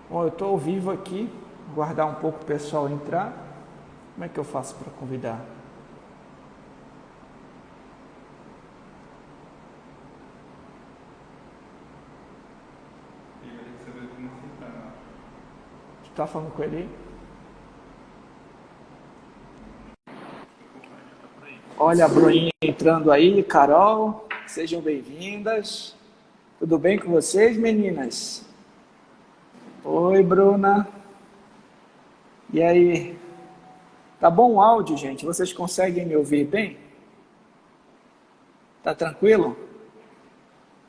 Bom, eu estou ao vivo aqui, guardar um pouco o pessoal entrar. Como é que eu faço para convidar? Tu tá falando com ele aí? Olha a Bruninha entrando aí, Carol, sejam bem-vindas. Tudo bem com vocês, meninas? Oi, Bruna. E aí? Tá bom o áudio, gente? Vocês conseguem me ouvir bem? Tá tranquilo?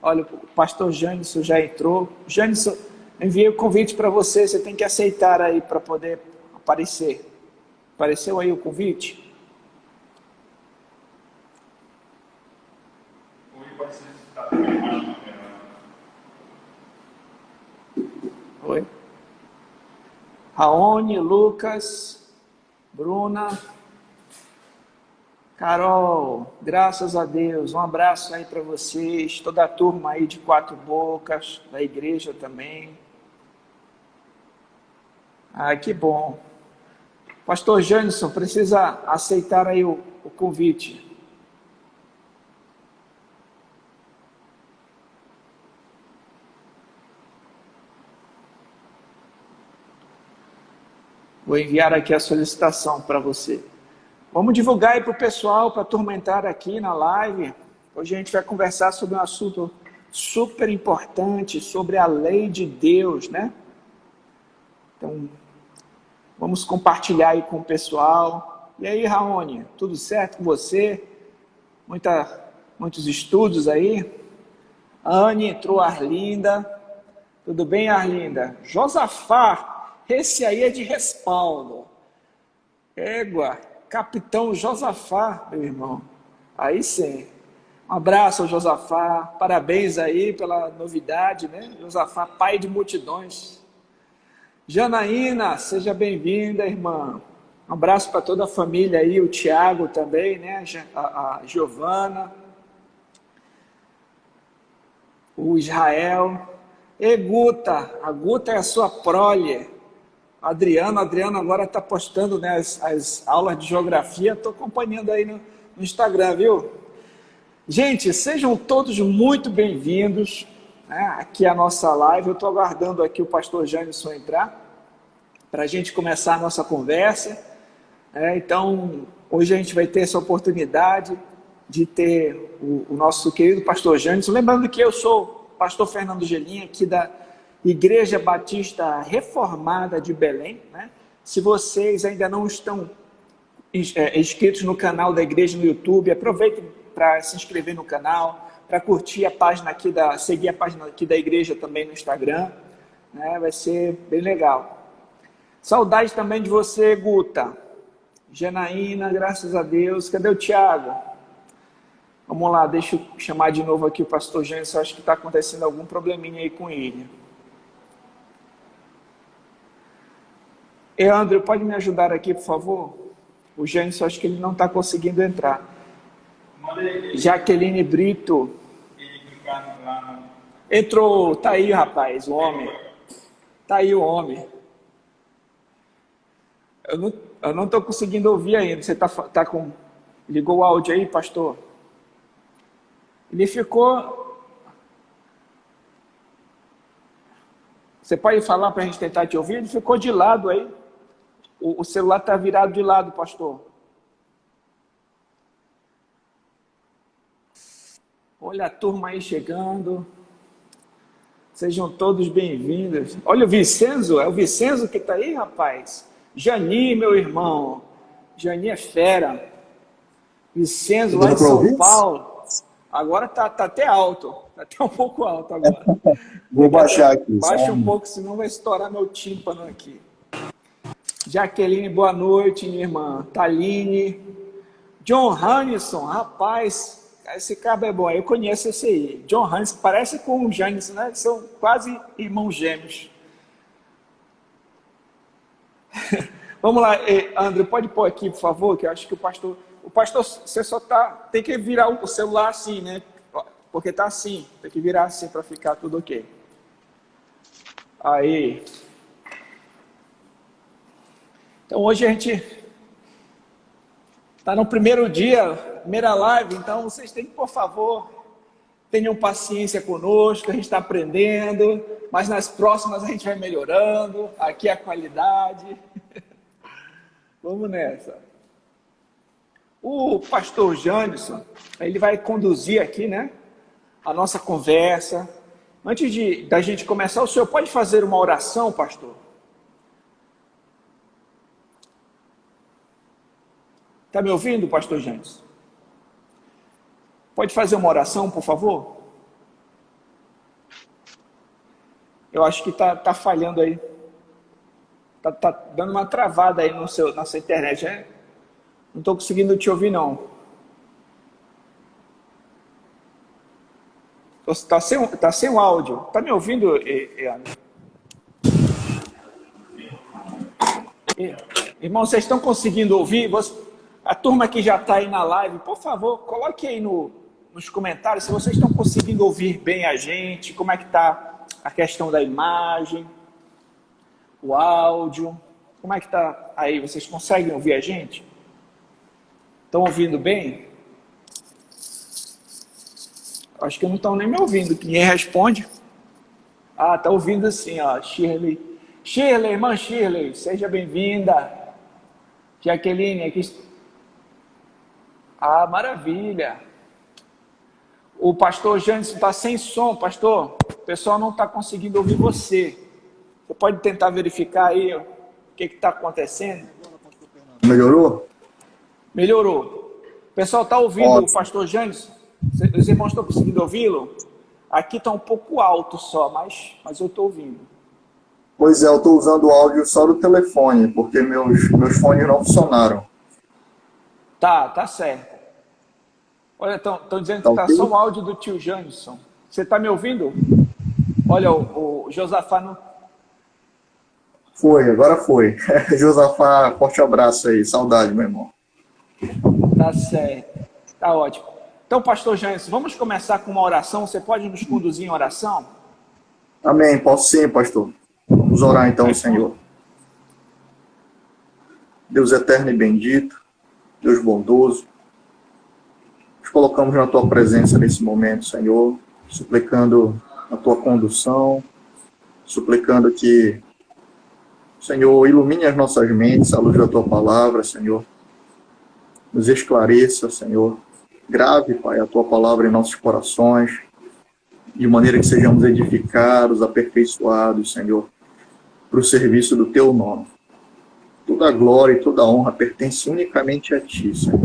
Olha, o pastor Jânison já entrou. Jânison, enviei o convite para você, você tem que aceitar aí para poder aparecer. Apareceu aí o convite? Oi. Raoni, Lucas, Bruna, Carol, graças a Deus, um abraço aí para vocês, toda a turma aí de Quatro Bocas, da igreja também. Ah, que bom. Pastor Jânison, precisa aceitar aí o convite. Vou enviar aqui a solicitação para você. Vamos divulgar aí para o pessoal, para turmentar aqui na live. Hoje a gente vai conversar sobre um assunto super importante, sobre a lei de Deus, né? Então, vamos compartilhar aí com o pessoal. E aí, Raoni, tudo certo com você? Muitos estudos aí? A Anne entrou, Arlinda. Tudo bem, Arlinda? Josafá, esse aí é de respaldo. Égua, Capitão Josafá, meu irmão. Aí sim. Um abraço ao Josafá. Parabéns aí pela novidade, né? Josafá, pai de multidões. Janaína, seja bem-vinda, irmã. Um abraço para toda a família aí, o Tiago também, né? A Giovana, o Israel. E Guta, a Guta é a sua prole. Adriano agora está postando, né, as aulas de geografia, estou acompanhando aí no Instagram, viu? Gente, sejam todos muito bem-vindos, né, aqui à nossa live. Eu estou aguardando aqui o pastor Jânison entrar, para a gente começar a nossa conversa. Então, hoje a gente vai ter essa oportunidade de ter o nosso querido pastor Jânison. Lembrando que eu sou o pastor Fernando Gelim, aqui da Igreja Batista Reformada de Belém, né? Se vocês ainda não estão inscritos no canal da igreja no YouTube, aproveitem para se inscrever no canal, para curtir a página aqui seguir a página aqui da igreja também no Instagram, né? Vai ser bem legal. Saudade também de você, Guta. Janaína, graças a Deus. Cadê o Tiago? Vamos lá, deixa eu chamar de novo aqui o pastor Jânison, acho que está acontecendo algum probleminha aí com ele. André, pode me ajudar aqui, por favor? O Jânison, acho que ele não está conseguindo entrar. Jaqueline Brito. Entrou, tá aí, rapaz, o homem. Tá aí o homem. Eu não estou conseguindo ouvir ainda. Você tá com... Ligou o áudio aí, pastor? Ele ficou... Você pode falar para a gente tentar te ouvir? Ele ficou de lado aí. O celular está virado de lado, pastor. Olha a turma aí chegando. Sejam todos bem-vindos. Olha o Vicenzo, é o Vicenzo que está aí, rapaz? Jani, meu irmão. Jani é fera. Vicenzo lá em São Paulo. Agora tá até alto. Está até um pouco alto agora. Vou baixar aqui. Baixa um pouco, senão vai estourar meu tímpano aqui. Jaqueline, boa noite, minha irmã. Taline. John Hanison, rapaz, esse cara é bom. Eu conheço esse aí. John Hanison, parece com o Janison, né? São quase irmãos gêmeos. Vamos lá, André, pode pôr aqui, por favor, que eu acho que o pastor, você só tem que virar o celular assim, né? Porque tá assim, tem que virar assim para ficar tudo ok. Aí. Então hoje a gente está no primeiro dia, primeira live, então vocês têm que, por favor, tenham paciência conosco, a gente está aprendendo, mas nas próximas a gente vai melhorando, aqui é a qualidade. Vamos nessa. O pastor Janderson, ele vai conduzir aqui, né, a nossa conversa. Antes da gente começar, o senhor pode fazer uma oração, pastor? Está me ouvindo, pastor Janderson? Pode fazer uma oração, por favor? Eu acho que tá falhando aí. Tá dando uma travada aí na sua internet, né? Não estou conseguindo te ouvir, não. Tá sem o áudio. Tá me ouvindo, Ian? Irmão, vocês estão conseguindo ouvir? A turma que já está aí na live, por favor, coloque aí nos comentários se vocês estão conseguindo ouvir bem a gente, como é que está a questão da imagem, o áudio, como é que está aí? Vocês conseguem ouvir a gente? Estão ouvindo bem? Acho que não estão nem me ouvindo, ninguém responde. Ah, está ouvindo sim, ó, Shirley, irmã Shirley, seja bem-vinda. Jaqueline, aqui. Ah, maravilha. O pastor Janderson está sem som, pastor. O pessoal não está conseguindo ouvir você. Você pode tentar verificar aí o que está acontecendo? Melhorou? Melhorou. O pessoal está ouvindo o pastor Janderson? Os irmãos estão conseguindo ouvi-lo? Aqui está um pouco alto só, mas eu estou ouvindo. Pois é, eu estou usando o áudio só do telefone, porque meus fones não funcionaram. Tá certo. Olha, estão dizendo que está só o áudio do tio Janderson. Você está me ouvindo? Olha, o Josafá não... Agora foi. Josafá, forte abraço aí, saudade, meu irmão. Tá certo, tá ótimo. Então, pastor Janderson, vamos começar com uma oração. Você pode nos conduzir em oração? Amém, posso sim, pastor. Vamos orar então, Senhor. Deus eterno e bendito, Deus bondoso, nos colocamos na Tua presença nesse momento, Senhor, suplicando a Tua condução, suplicando que, Senhor, ilumine as nossas mentes à luz da Tua palavra, Senhor, nos esclareça, Senhor, grave, Pai, a Tua palavra em nossos corações, de maneira que sejamos edificados, aperfeiçoados, Senhor, para o serviço do Teu nome. Toda a glória e toda a honra pertence unicamente a Ti, Senhor.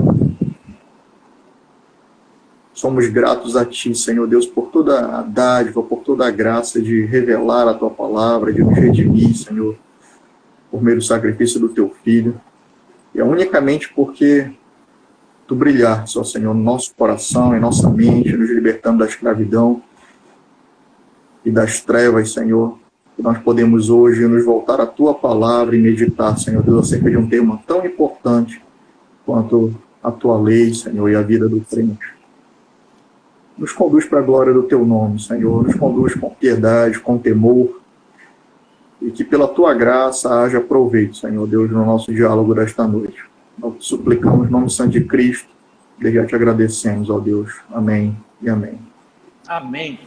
Somos gratos a Ti, Senhor Deus, por toda a dádiva, por toda a graça de revelar a Tua palavra, de nos redimir, Senhor, por meio do sacrifício do Teu Filho. E é unicamente porque Tu brilhar, só, Senhor, no nosso coração, em nossa mente, nos libertando da escravidão e das trevas, Senhor, que nós podemos hoje nos voltar à Tua palavra e meditar, Senhor Deus, acerca de um tema tão importante quanto a Tua lei, Senhor, e a vida do crente. Nos conduz para a glória do Teu nome, Senhor, nos conduz com piedade, com temor, e que pela Tua graça haja proveito, Senhor Deus, no nosso diálogo desta noite. Nós te suplicamos, em nome santo de Cristo, e já te agradecemos, ó Deus. Amém e amém. Amém.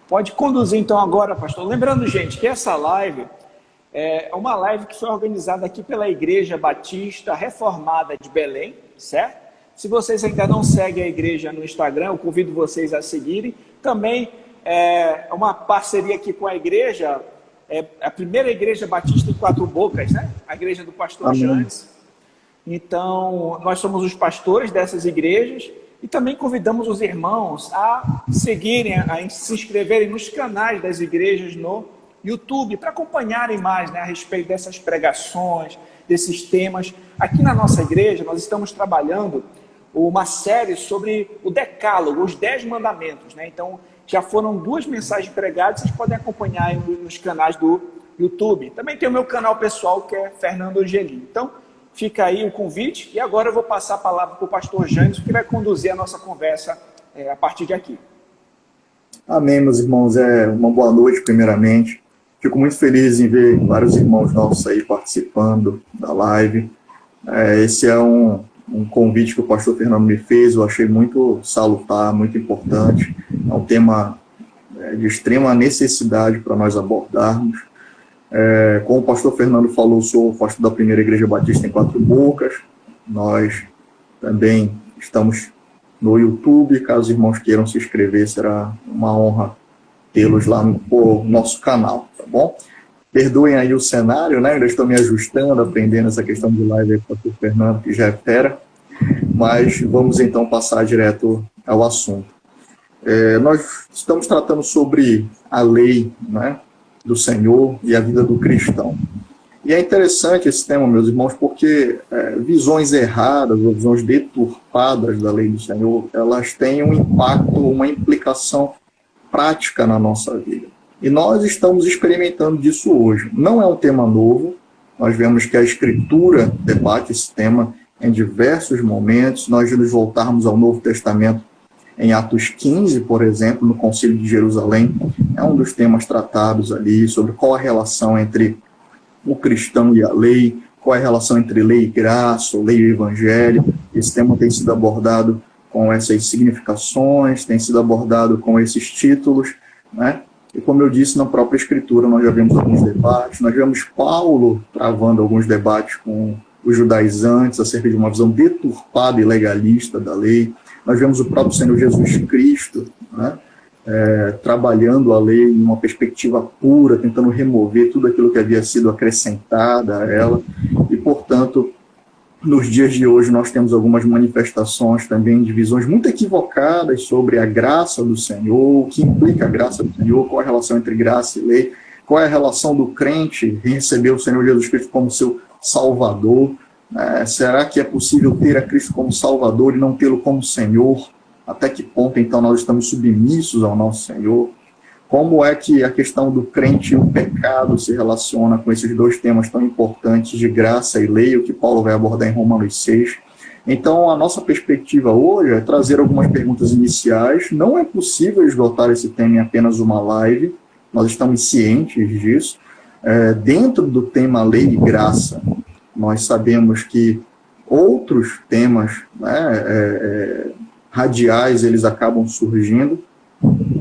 Pode conduzir então agora, pastor. Lembrando, gente, que essa live é uma live que foi organizada aqui pela Igreja Batista Reformada de Belém, certo? Se vocês ainda não seguem a igreja no Instagram, eu convido vocês a seguirem. Também é uma parceria aqui com a igreja, a primeira igreja batista em Quatro Bocas, né? A igreja do pastor Janderson. Então, nós somos os pastores dessas igrejas e também convidamos os irmãos a seguirem, a se inscreverem nos canais das igrejas no YouTube para acompanharem mais, né, a respeito dessas pregações, desses temas. Aqui na nossa igreja, nós estamos trabalhando uma série sobre o Decálogo, os 10 mandamentos, né? Então, já foram 2 mensagens pregadas, vocês podem acompanhar aí nos canais do YouTube. Também tem o meu canal pessoal, que é Fernando Angelim. Então, fica aí o convite, e agora eu vou passar a palavra para o pastor Janderson, que vai conduzir a nossa conversa a partir de aqui. Amém, meus irmãos. Uma boa noite, primeiramente. Fico muito feliz em ver vários irmãos nossos aí participando da live. Esse é um convite que o pastor Fernando me fez, eu achei muito salutar, muito importante. É um tema de extrema necessidade para nós abordarmos. Como o pastor Fernando falou, sou pastor da Primeira Igreja Batista em Quatro Bocas. Nós também estamos no YouTube, caso os irmãos queiram se inscrever, será uma honra tê-los lá no nosso canal, tá bom? Perdoem aí o cenário, né? Ainda estou me ajustando, aprendendo essa questão de live aí com o pastor Fernando, que já é fera, mas vamos então passar direto ao assunto. Nós estamos tratando sobre a lei, né, do Senhor e a vida do cristão. E é interessante esse tema, meus irmãos, porque visões erradas ou visões deturpadas da lei do Senhor, elas têm um impacto, uma implicação prática na nossa vida. E nós estamos experimentando disso hoje. Não é um tema novo, nós vemos que a Escritura debate esse tema em diversos momentos. Nós nos voltarmos ao Novo Testamento em Atos 15, por exemplo, no Concílio de Jerusalém, é um dos temas tratados ali, sobre qual a relação entre o cristão e a lei, qual é a relação entre lei e graça, ou lei e evangelho. Esse tema tem sido abordado com essas significações, tem sido abordado com esses títulos, né? E como eu disse, na própria Escritura nós já vimos alguns debates, nós vemos Paulo travando alguns debates com os judaizantes acerca de uma visão deturpada e legalista da lei. Nós vemos o próprio Senhor Jesus Cristo, né, trabalhando a lei em uma perspectiva pura, tentando remover tudo aquilo que havia sido acrescentado a ela. E, portanto, nos dias de hoje nós temos algumas manifestações também de visões muito equivocadas sobre a graça do Senhor, o que implica a graça do Senhor, qual a relação entre graça e lei, qual é a relação do crente em receber o Senhor Jesus Cristo como seu Salvador. Será que é possível ter a Cristo como Salvador e não tê-lo como Senhor? Até que ponto, então, nós estamos submissos ao nosso Senhor? Como é que a questão do crente e o pecado se relaciona com esses dois temas tão importantes de graça e lei, o que Paulo vai abordar em Romanos 6? Então, a nossa perspectiva hoje é trazer algumas perguntas iniciais. Não é possível esgotar esse tema em apenas uma live, nós estamos cientes disso. Dentro do tema lei e graça, nós sabemos que outros temas, né, radiais, eles acabam surgindo.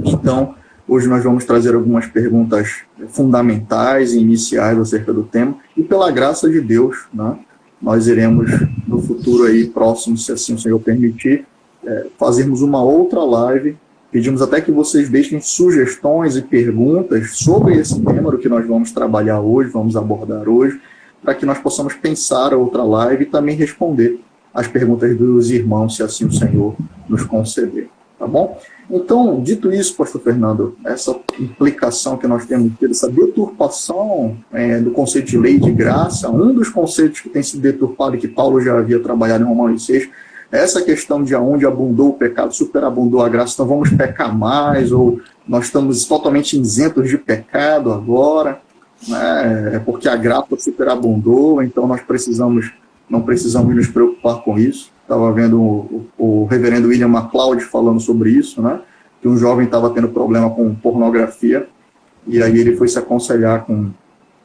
Então, hoje nós vamos trazer algumas perguntas fundamentais e iniciais acerca do tema, e pela graça de Deus, né, nós iremos, no futuro aí próximo, se assim o Senhor permitir, fazermos uma outra live. Pedimos até que vocês deixem sugestões e perguntas sobre esse tema, do que nós vamos trabalhar hoje, vamos abordar hoje, para que nós possamos pensar a outra live e também responder as perguntas dos irmãos, se assim o Senhor nos conceder. Tá bom? Então, dito isso, pastor Fernando, essa implicação que nós temos tido, essa deturpação do conceito de lei e de graça, um dos conceitos que tem sido deturpado e que Paulo já havia trabalhado em Romanos 6, essa questão de onde abundou o pecado, superabundou a graça, então vamos pecar mais, ou nós estamos totalmente isentos de pecado agora, né, porque a graça superabundou, então nós não precisamos nos preocupar com isso. Estava vendo o reverendo William MacLeod falando sobre isso, né, que um jovem estava tendo problema com pornografia, e aí ele foi se aconselhar com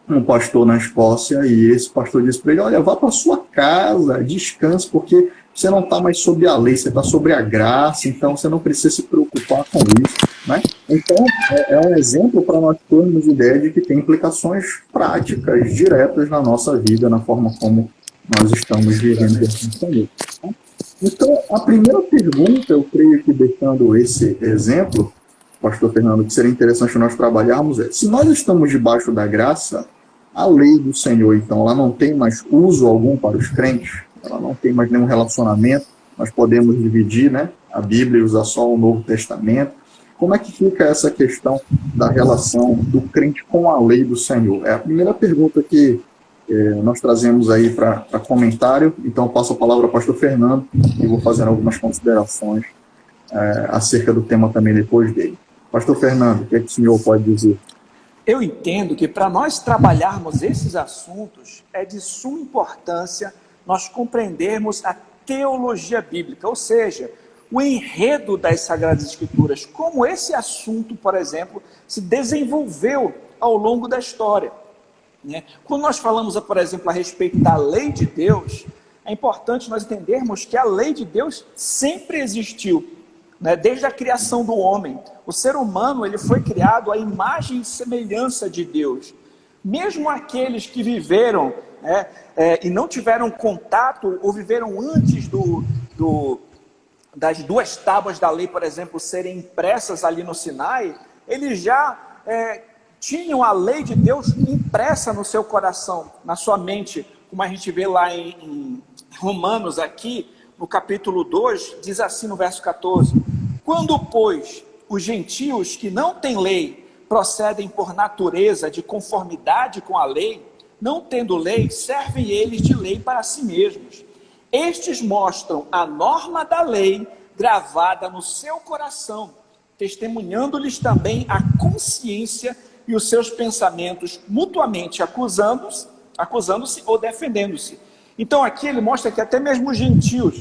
um pastor na Escócia, e esse pastor disse para ele: olha, vá para sua casa, descanse, porque você não está mais sobre a lei, você está sobre a graça, então você não precisa se preocupar com isso, né? Então, é um exemplo para nós termos ideia de que tem implicações práticas, diretas na nossa vida, na forma como nós estamos vivendo isso. Então, a primeira pergunta, eu creio que deixando esse exemplo, pastor Fernando, que seria interessante nós trabalharmos é: se nós estamos debaixo da graça, a lei do Senhor, então, ela não tem mais uso algum para os crentes? Ela não tem mais nenhum relacionamento? Nós podemos dividir, né, a Bíblia e usar só o Novo Testamento? Como é que fica essa questão da relação do crente com a lei do Senhor? É a primeira pergunta que nós trazemos aí para comentário. Então, eu passo a palavra ao pastor Fernando e vou fazer algumas considerações acerca do tema também depois dele. Pastor Fernando, o que é que o senhor pode dizer? Eu entendo que para nós trabalharmos esses assuntos é de suma importância nós compreendermos a teologia bíblica, ou seja, o enredo das Sagradas Escrituras, como esse assunto, por exemplo, se desenvolveu ao longo da história, né? Quando nós falamos, por exemplo, a respeito da lei de Deus, é importante nós entendermos que a lei de Deus sempre existiu, né? Desde a criação do homem. O ser humano, ele foi criado à imagem e semelhança de Deus. Mesmo aqueles que viveram, né, e não tiveram contato, ou viveram antes das duas tábuas da lei, por exemplo, serem impressas ali no Sinai, eles já tinham a lei de Deus impressa no seu coração, na sua mente, como a gente vê lá em Romanos, aqui no capítulo 2, diz assim no verso 14: quando, pois, os gentios que não têm lei procedem por natureza de conformidade com a lei, não tendo lei, servem eles de lei para si mesmos. Estes mostram a norma da lei gravada no seu coração, testemunhando-lhes também a consciência e os seus pensamentos, mutuamente acusando-se ou defendendo-se. Então aqui ele mostra que até mesmo os gentios,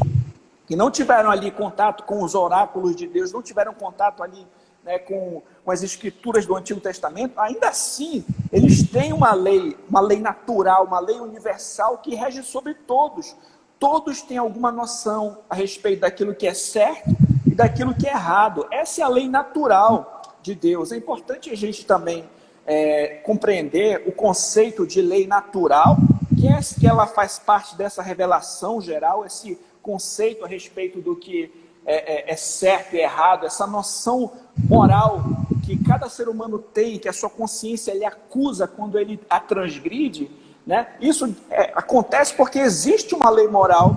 que não tiveram ali contato com os oráculos de Deus, não tiveram contato ali, né, com as escrituras do Antigo Testamento, ainda assim, eles têm uma lei natural, uma lei universal que rege sobre todos. Todos têm alguma noção a respeito daquilo que é certo e daquilo que é errado. Essa é a lei natural de Deus. É importante a gente também compreender o conceito de lei natural, que ela faz parte dessa revelação geral, esse conceito a respeito do que é certo e errado, essa noção moral que cada ser humano tem, que a sua consciência lhe acusa quando ele a transgride, né? Isso acontece porque existe uma lei moral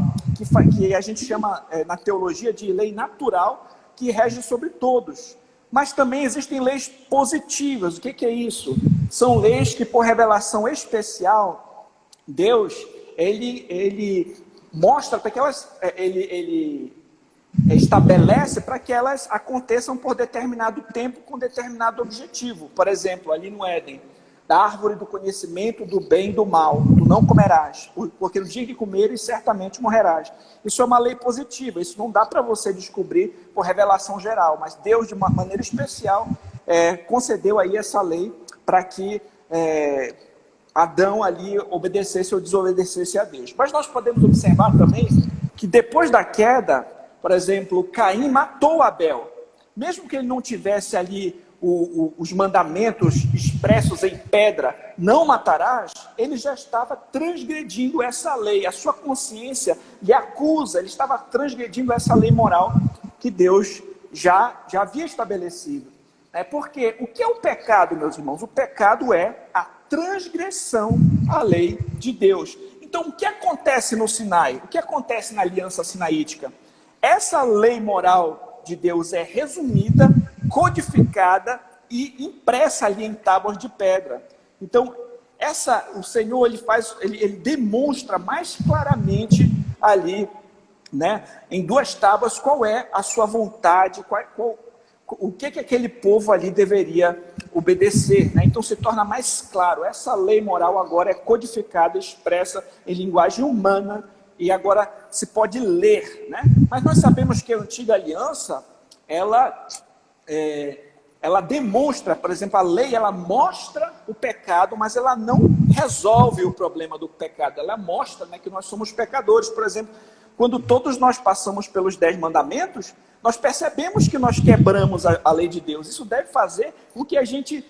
que a gente chama na teologia de lei natural, que rege sobre todos. Mas também existem leis positivas. O que é isso? São leis que, por revelação especial, Deus ele mostra para que elas, ele estabelece para que elas aconteçam por determinado tempo, com determinado objetivo. Por exemplo, ali no Éden, da árvore do conhecimento do bem e do mal, tu não comerás, porque no dia que comeres, certamente morrerás. Isso é uma lei positiva, isso não dá para você descobrir por revelação geral, mas Deus, de uma maneira especial, concedeu aí essa lei para que Adão ali obedecesse ou desobedecesse a Deus. Mas nós podemos observar também que depois da queda, por exemplo, Caim matou Abel. Mesmo que ele não tivesse ali os mandamentos expressos em pedra, não matarás, ele já estava transgredindo essa lei. A sua consciência lhe acusa, ele estava transgredindo essa lei moral que Deus já havia estabelecido. Porque o que é o pecado, meus irmãos? O pecado é a transgressão à lei de Deus. Então, o que acontece no Sinai? O que acontece na aliança sinaítica? Essa lei moral de Deus é resumida, codificada e impressa ali em tábuas de pedra. Então, o Senhor ele demonstra mais claramente ali, né, em duas tábuas, qual é a sua vontade, o que aquele povo ali deveria obedecer, né? Então se torna mais claro. Essa lei moral agora é codificada, expressa em linguagem humana, e agora se pode ler, né? Mas nós sabemos que a antiga aliança, ela demonstra, por exemplo, a lei, ela mostra o pecado, mas ela não resolve o problema do pecado. Ela mostra, né, que nós somos pecadores. Por exemplo, quando todos nós passamos pelos 10 mandamentos, nós percebemos que nós quebramos a lei de Deus. Isso deve fazer com que a gente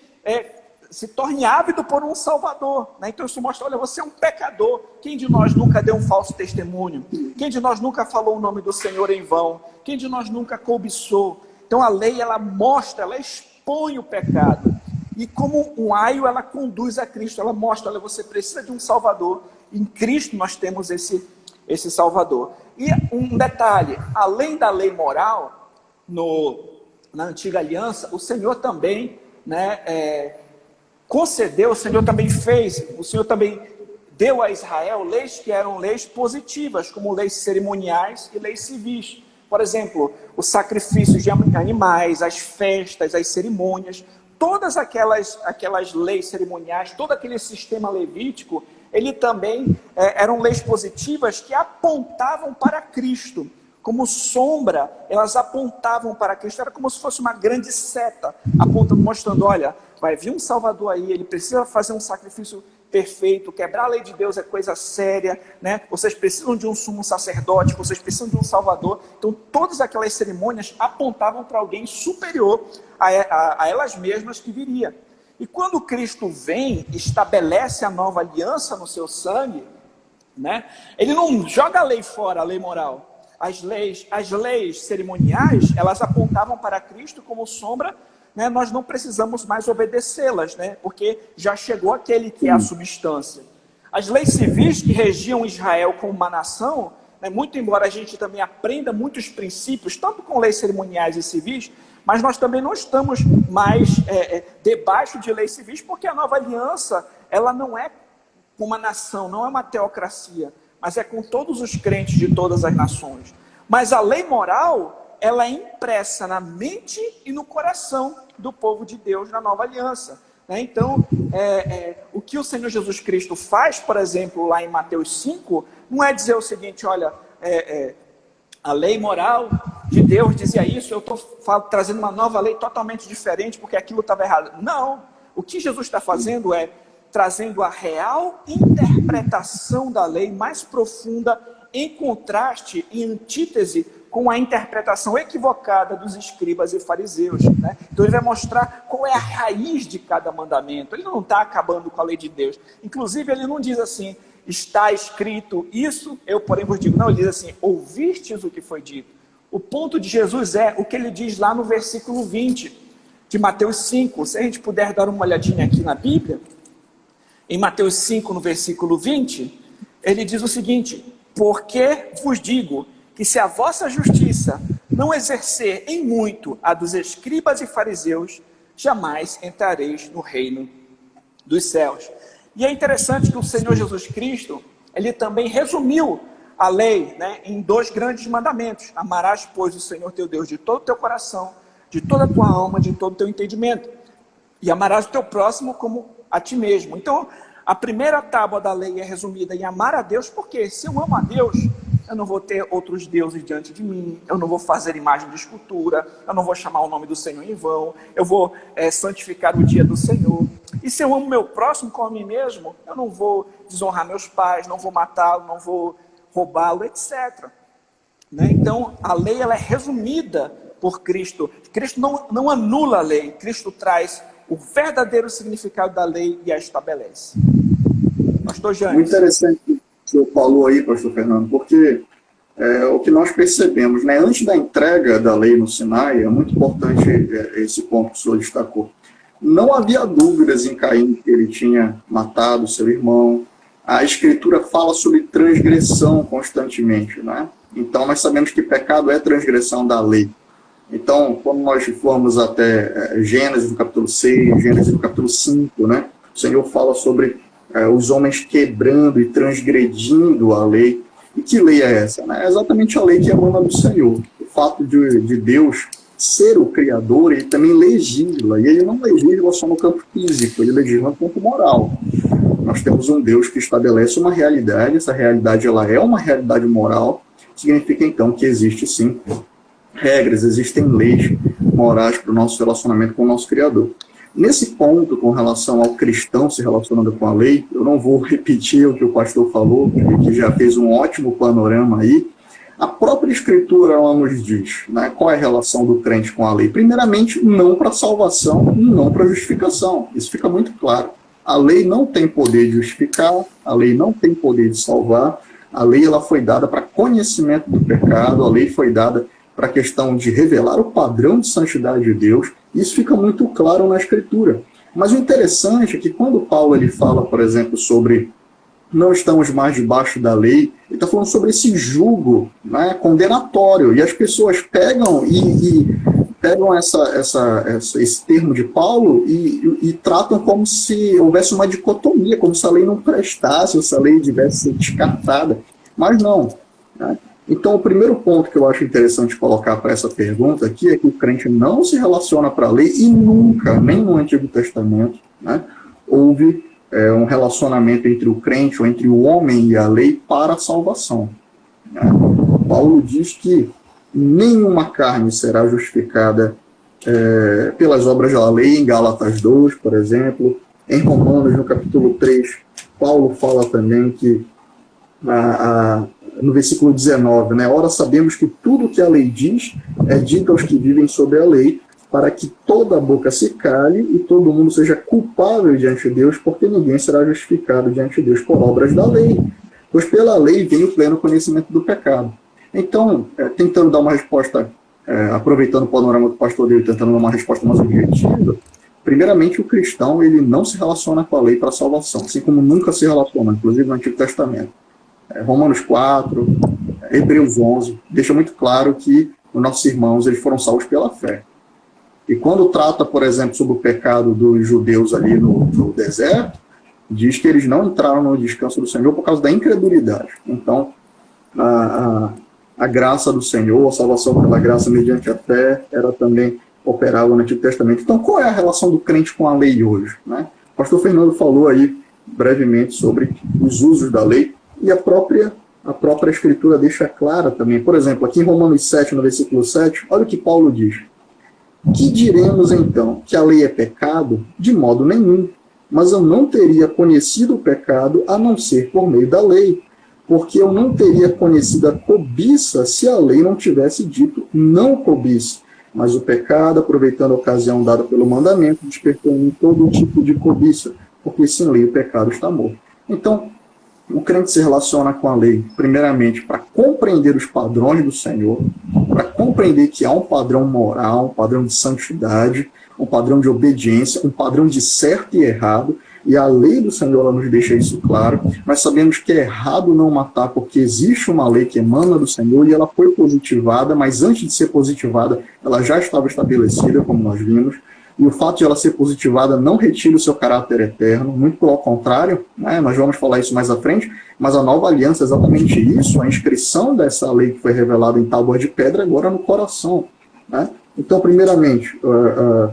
se torne ávido por um Salvador, né? Então isso mostra, olha, você é um pecador. Quem de nós nunca deu um falso testemunho? Quem de nós nunca falou o nome do Senhor em vão? Quem de nós nunca cobiçou? Então a lei, ela mostra, ela expõe o pecado. E como um aio, ela conduz a Cristo. Ela mostra, olha, você precisa de um Salvador. Em Cristo nós temos esse Salvador. E um detalhe, além da lei moral, na antiga aliança, o Senhor também, né, concedeu, o Senhor também deu a Israel leis que eram leis positivas, como leis cerimoniais e leis civis. Por exemplo, os sacrifícios de animais, as festas, as cerimônias, todas aquelas leis cerimoniais, todo aquele sistema levítico, ele também eram leis positivas que apontavam para Cristo. como sombra, elas apontavam para Cristo. Era como se fosse uma grande seta, apontando, mostrando, olha, vai vir um Salvador aí, ele precisa fazer um sacrifício perfeito, quebrar a lei de Deus é coisa séria, né? Vocês precisam de um sumo sacerdote, vocês precisam de um Salvador. Então, todas aquelas cerimônias apontavam para alguém superior a elas mesmas que viria. E quando Cristo vem, estabelece a nova aliança no seu sangue, né? Ele não joga a lei fora, a lei moral. As leis cerimoniais, elas apontavam para Cristo como sombra, né? Nós não precisamos mais obedecê-las, né? Porque já chegou aquele que é a substância. As leis civis que regiam Israel como uma nação, né? Muito embora a gente também aprenda muitos princípios, tanto com leis cerimoniais e civis, mas nós também não estamos mais debaixo de leis civis, porque a nova aliança, ela não é uma nação, não é uma teocracia, mas é com todos os crentes de todas as nações. Mas a lei moral, ela é impressa na mente e no coração do povo de Deus na nova aliança. Né? Então, o que o Senhor Jesus Cristo faz, por exemplo, lá em Mateus 5, não é dizer o seguinte, olha, a lei moral de Deus dizia isso, eu estou trazendo uma nova lei totalmente diferente porque aquilo estava errado. Não, o que Jesus está fazendo é trazendo a real interpretação da lei mais profunda, em contraste, em antítese com a interpretação equivocada dos escribas e fariseus. Né? Então ele vai mostrar qual é a raiz de cada mandamento. Ele não está acabando com a lei de Deus. Inclusive ele não diz assim, está escrito isso, eu porém vos digo. Não, ele diz assim, ouvistes o que foi dito. O ponto de Jesus é o que ele diz lá no versículo 20 de Mateus 5. Se a gente puder dar uma olhadinha aqui na Bíblia, em Mateus 5, no versículo 20, ele diz o seguinte, porque vos digo que se a vossa justiça não exercer em muito a dos escribas e fariseus, jamais entrareis no reino dos céus. E é interessante que o Senhor Jesus Cristo, ele também resumiu a lei, né, em 2 grandes mandamentos. Amarás, pois, o Senhor teu Deus de todo o teu coração, de toda a tua alma, de todo o teu entendimento. E amarás o teu próximo como a ti mesmo. Então, a primeira tábua da lei é resumida em amar a Deus, porque se eu amo a Deus, eu não vou ter outros deuses diante de mim, eu não vou fazer imagem de escultura, eu não vou chamar o nome do Senhor em vão, eu vou santificar o dia do Senhor. E se eu amo meu próximo como a mim mesmo, eu não vou desonrar meus pais, não vou matá-lo, não vou roubá-lo, etc. Né? Então, a lei ela é resumida por Cristo. Cristo não anula a lei, Cristo traz o verdadeiro significado da lei e a estabelece. Pastor Janes. Muito interessante o que o senhor falou aí, pastor Fernando, porque o que nós percebemos, né, antes da entrega da lei no Sinai, é muito importante esse ponto que o senhor destacou. Não havia dúvidas em Caim que ele tinha matado seu irmão. A Escritura fala sobre transgressão constantemente, né? Então nós sabemos que pecado é transgressão da lei. Então, quando nós formos até Gênesis no capítulo 6, Gênesis no capítulo 5, né, o Senhor fala sobre os homens quebrando e transgredindo a lei. E que lei é essa? Né? É exatamente a lei que emana do Senhor. O fato de Deus ser o Criador, ele também legisla. E ele não legisla só no campo físico, ele legisla no campo moral. Nós temos um Deus que estabelece uma realidade, essa realidade ela é uma realidade moral, significa então que existe sim regras, existem leis morais para o nosso relacionamento com o nosso Criador. Nesse ponto, com relação ao cristão se relacionando com a lei, eu não vou repetir o que o pastor falou, que já fez um ótimo panorama aí. A própria Escritura ela nos diz, né, qual é a relação do crente com a lei. Primeiramente, não para salvação e não para justificação. Isso fica muito claro. A lei não tem poder de justificar, a lei não tem poder de salvar, a lei ela foi dada para conhecimento do pecado, a lei foi dada para a questão de revelar o padrão de santidade de Deus. Isso fica muito claro na Escritura. Mas o interessante é que quando Paulo ele fala, por exemplo, sobre não estamos mais debaixo da lei, ele está falando sobre esse jugo, né, condenatório. E as pessoas pegam pegam esse termo de Paulo e tratam como se houvesse uma dicotomia, como se a lei não prestasse, ou se a lei devesse ser descartada. Mas não, né? Então, o primeiro ponto que eu acho interessante colocar para essa pergunta aqui é que o crente não se relaciona para a lei e nunca, nem no Antigo Testamento, né, houve um relacionamento entre o crente ou entre o homem e a lei para a salvação. Né? Paulo diz que nenhuma carne será justificada pelas obras da lei, em Gálatas 2, por exemplo. Em Romanos, no capítulo 3, Paulo fala também que, no versículo 19, né, ora sabemos que tudo que a lei diz é dito aos que vivem sob a lei, para que toda a boca se cale e todo mundo seja culpável diante de Deus, porque ninguém será justificado diante de Deus por obras da lei, pois pela lei vem o pleno conhecimento do pecado. Então, tentando dar uma resposta, aproveitando o panorama do pastor dele, tentando dar uma resposta mais objetiva, primeiramente, o cristão ele não se relaciona com a lei para a salvação, assim como nunca se relaciona, inclusive no Antigo Testamento. Romanos 4, Hebreus 11, deixa muito claro que os nossos irmãos eles foram salvos pela fé. E quando trata, por exemplo, sobre o pecado dos judeus ali no deserto, diz que eles não entraram no descanso do Senhor por causa da incredulidade. Então, a graça do Senhor, a salvação pela graça mediante a fé, era também operada no Antigo Testamento. Então, qual é a relação do crente com a lei hoje, né? O pastor Fernando falou aí brevemente sobre os usos da lei, e a própria Escritura deixa clara também. Por exemplo, aqui em Romanos 7, no versículo 7, olha o que Paulo diz. Que diremos então? Que a lei é pecado? De modo nenhum. Mas eu não teria conhecido o pecado a não ser por meio da lei, porque eu não teria conhecido a cobiça se a lei não tivesse dito não cobice. Mas o pecado, aproveitando a ocasião dada pelo mandamento, despertou em mim todo tipo de cobiça, porque sem lei o pecado está morto. Então, o crente se relaciona com a lei, primeiramente, para compreender os padrões do Senhor, para compreender que há um padrão moral, um padrão de santidade, um padrão de obediência, um padrão de certo e errado, e a lei do Senhor ela nos deixa isso claro. Nós sabemos que é errado não matar, porque existe uma lei que emana do Senhor, e ela foi positivada, mas antes de ser positivada, ela já estava estabelecida, como nós vimos. E o fato de ela ser positivada não retira o seu caráter eterno, muito pelo contrário, né? Nós vamos falar isso mais à frente, mas a nova aliança é exatamente isso, a inscrição dessa lei que foi revelada em tábuas de pedra agora no coração, né? Então, primeiramente,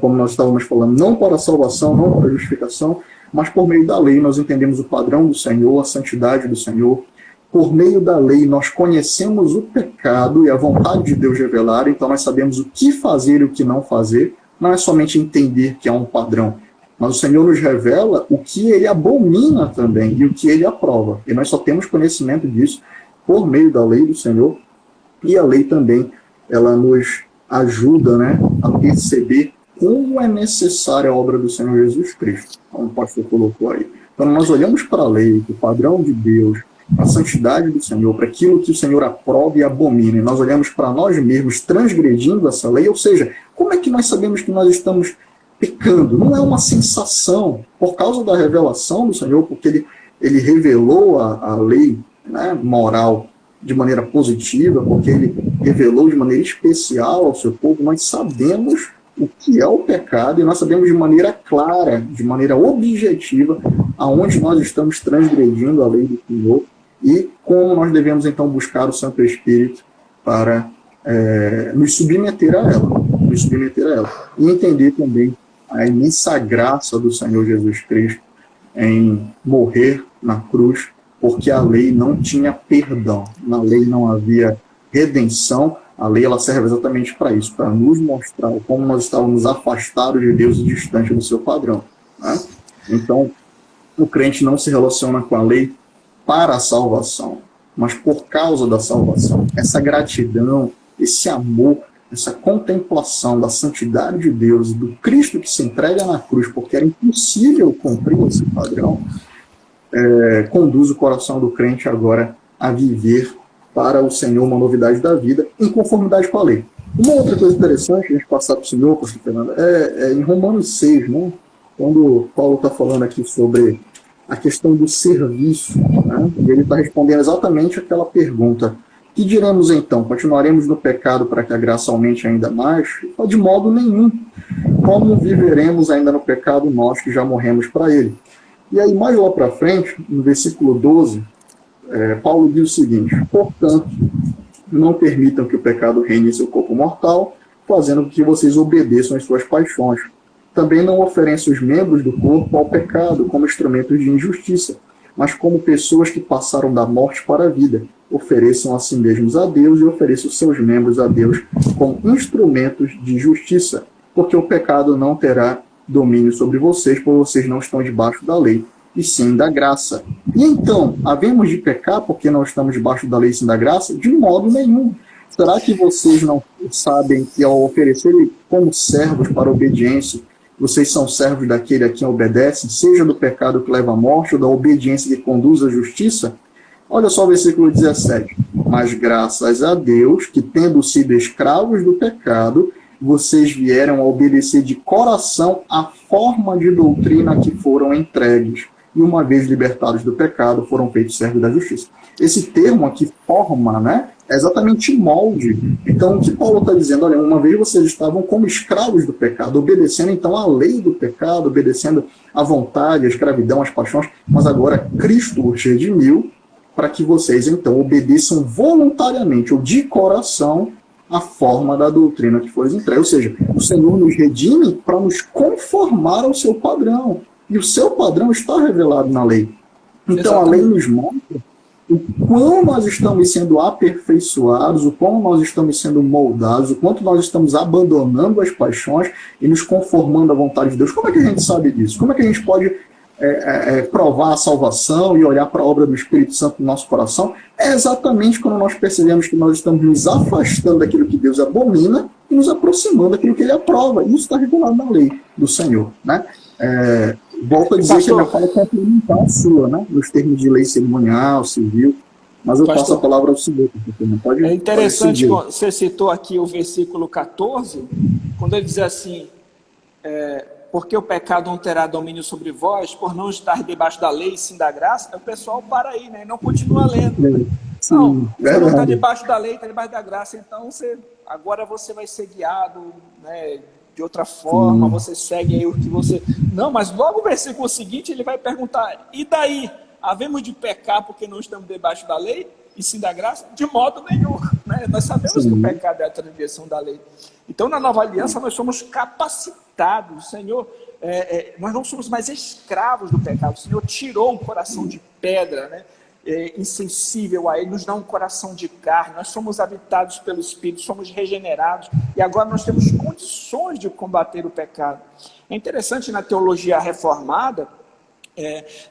como nós estávamos falando, não para a salvação, não para a justificação, mas por meio da lei nós entendemos o padrão do Senhor, a santidade do Senhor. Por meio da lei nós conhecemos o pecado e a vontade de Deus revelar, então nós sabemos o que fazer e o que não fazer. Não é somente entender que há um padrão, mas o Senhor nos revela o que ele abomina também e o que ele aprova. E nós só temos conhecimento disso por meio da lei do Senhor. E a lei também, ela nos ajuda, né, a perceber como é necessária a obra do Senhor Jesus Cristo, como o pastor colocou aí. Então nós olhamos para a lei, para o padrão de Deus, para a santidade do Senhor, para aquilo que o Senhor aprova e abomina, e nós olhamos para nós mesmos transgredindo essa lei, ou seja, como é que nós sabemos que nós estamos pecando? Não é uma sensação, por causa da revelação do Senhor, porque ele revelou a lei, né, moral de maneira positiva, porque ele revelou de maneira especial ao seu povo, nós sabemos o que é o pecado, e nós sabemos de maneira clara, de maneira objetiva, aonde nós estamos transgredindo a lei do Senhor, e como nós devemos, então, buscar o Santo Espírito para nos submeter a ela, e entender também a imensa graça do Senhor Jesus Cristo em morrer na cruz, porque a lei não tinha perdão, na lei não havia redenção, a lei ela serve exatamente para isso, para nos mostrar como nós estávamos afastados de Deus e distantes do seu padrão, né? Então, o crente não se relaciona com a lei para a salvação, mas por causa da salvação. Essa gratidão, esse amor, essa contemplação da santidade de Deus, do Cristo que se entrega na cruz, porque era impossível cumprir esse padrão, conduz o coração do crente agora a viver para o Senhor uma novidade da vida, em conformidade com a lei. Uma outra coisa interessante, a gente passar para o Senhor, pastor Fernando, é em Romanos 6, né, quando Paulo está falando aqui sobre a questão do serviço, né, e ele está respondendo exatamente aquela pergunta: que diremos então? Continuaremos no pecado para que a graça aumente ainda mais? De modo nenhum. Como viveremos ainda no pecado nós que já morremos para ele? E aí, mais lá para frente, no versículo 12, Paulo diz o seguinte: portanto, não permitam que o pecado reine em seu corpo mortal, fazendo com que vocês obedeçam às suas paixões. Também não ofereçam os membros do corpo ao pecado como instrumentos de injustiça, mas como pessoas que passaram da morte para a vida. Ofereçam a si mesmos a Deus e ofereçam os seus membros a Deus como instrumentos de justiça, porque o pecado não terá domínio sobre vocês, pois vocês não estão debaixo da lei, e sim da graça. E então, havemos de pecar porque não estamos debaixo da lei e sim da graça? De modo nenhum. Será que vocês não sabem que ao oferecerem como servos para a obediência, vocês são servos daquele a quem obedecem, seja do pecado que leva à morte ou da obediência que conduz à justiça? Olha só o versículo 17. Mas graças a Deus, que tendo sido escravos do pecado, vocês vieram a obedecer de coração a forma de doutrina que foram entregues. E uma vez libertados do pecado, foram feitos servos da justiça. Esse termo aqui, forma, né? É exatamente molde. Então, o que Paulo está dizendo? Olha, uma vez vocês estavam como escravos do pecado, obedecendo então à lei do pecado, obedecendo à vontade, à escravidão, às paixões, mas agora Cristo os redimiu para que vocês então obedeçam voluntariamente ou de coração a forma da doutrina que foi entregue. Ou seja, o Senhor nos redime para nos conformar ao seu padrão. E o seu padrão está revelado na lei. Então, a lei nos mostra o quão nós estamos sendo aperfeiçoados, o quão nós estamos sendo moldados, o quanto nós estamos abandonando as paixões e nos conformando à vontade de Deus. Como é que a gente sabe disso? Como é que a gente pode provar a salvação e olhar para a obra do Espírito Santo no nosso coração? É exatamente quando nós percebemos que nós estamos nos afastando daquilo que Deus abomina e nos aproximando daquilo que Ele aprova. Isso está revelado na lei do Senhor, né? Volto a dizer que a minha fala é complementar a sua, né? Nos termos de lei cerimonial, civil, mas eu passo a palavra ao senhor. Não pode, é interessante, você citou aqui o versículo 14, quando ele diz assim, porque o pecado não terá domínio sobre vós, por não estar debaixo da lei, sim da graça, o pessoal para aí, né? Não continua lendo. Sim, não, você não está debaixo da lei, está debaixo da graça, então agora você vai ser guiado, né, de outra forma, você segue aí o que você... Não, mas logo o versículo seguinte ele vai perguntar, e daí? Havemos de pecar porque não estamos debaixo da lei e sim da graça? De modo nenhum, né? Nós sabemos que o pecado é a transgressão da lei. Então, na nova aliança, nós somos capacitados. O Senhor, nós não somos mais escravos do pecado. O Senhor tirou um coração de pedra, né? Insensível a Ele, nos dá um coração de carne. Nós somos habitados pelo Espírito, somos regenerados. E agora nós temos condições de combater o pecado. É interessante, na teologia reformada,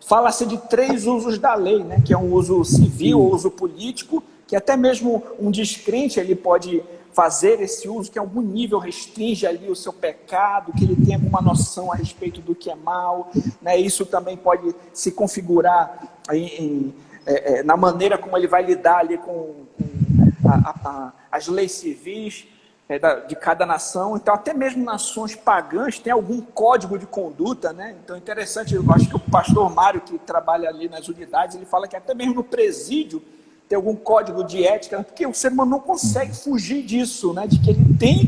fala-se de 3 usos da lei, né? Que é um uso civil, o uso político, que até mesmo um descrente ele pode fazer esse uso, que em algum nível restringe ali o seu pecado, que ele tem alguma noção a respeito do que é mal, né? Isso também pode se configurar na maneira como ele vai lidar ali com as leis civis de cada nação. Então, até mesmo nações pagãs têm algum código de conduta, né? Então, é interessante, eu acho que o pastor Mário, que trabalha ali nas unidades, ele fala que até mesmo no presídio tem algum código de ética, porque o ser humano não consegue fugir disso, né? De que ele tem,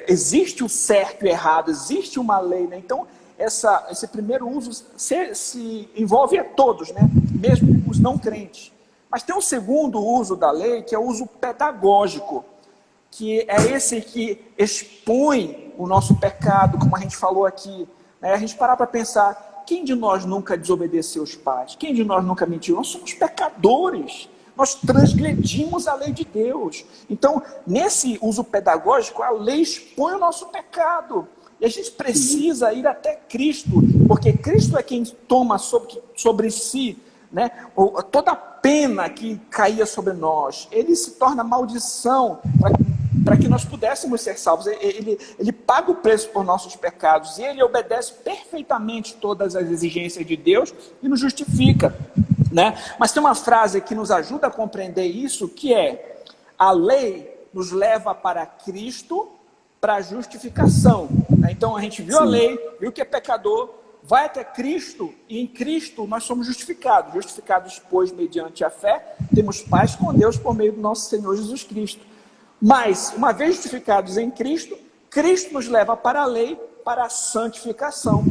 existe o certo e o errado, existe uma lei, né? Então, esse primeiro uso se envolve a todos, né? Mesmo os não crentes. Mas tem um segundo uso da lei, que é o uso pedagógico, que é esse que expõe o nosso pecado, como a gente falou aqui, né? A gente parar para pensar, quem de nós nunca desobedeceu os pais? Quem de nós nunca mentiu? Nós somos pecadores, nós transgredimos a lei de Deus. Então, nesse uso pedagógico, a lei expõe o nosso pecado. E a gente precisa ir até Cristo, porque Cristo é quem toma sobre si, né, toda a pena que caía sobre nós. Ele se torna maldição para que nós pudéssemos ser salvos. Ele paga o preço por nossos pecados e ele obedece perfeitamente todas as exigências de Deus e nos justifica, né? Mas tem uma frase que nos ajuda a compreender isso, que é: a lei nos leva para Cristo para a justificação. Então a gente viu a lei, viu que é pecador, vai até Cristo, e em Cristo nós somos justificados. Justificados, pois, mediante a fé, temos paz com Deus por meio do nosso Senhor Jesus Cristo. Mas, uma vez justificados em Cristo, Cristo nos leva para a lei, para a santificação,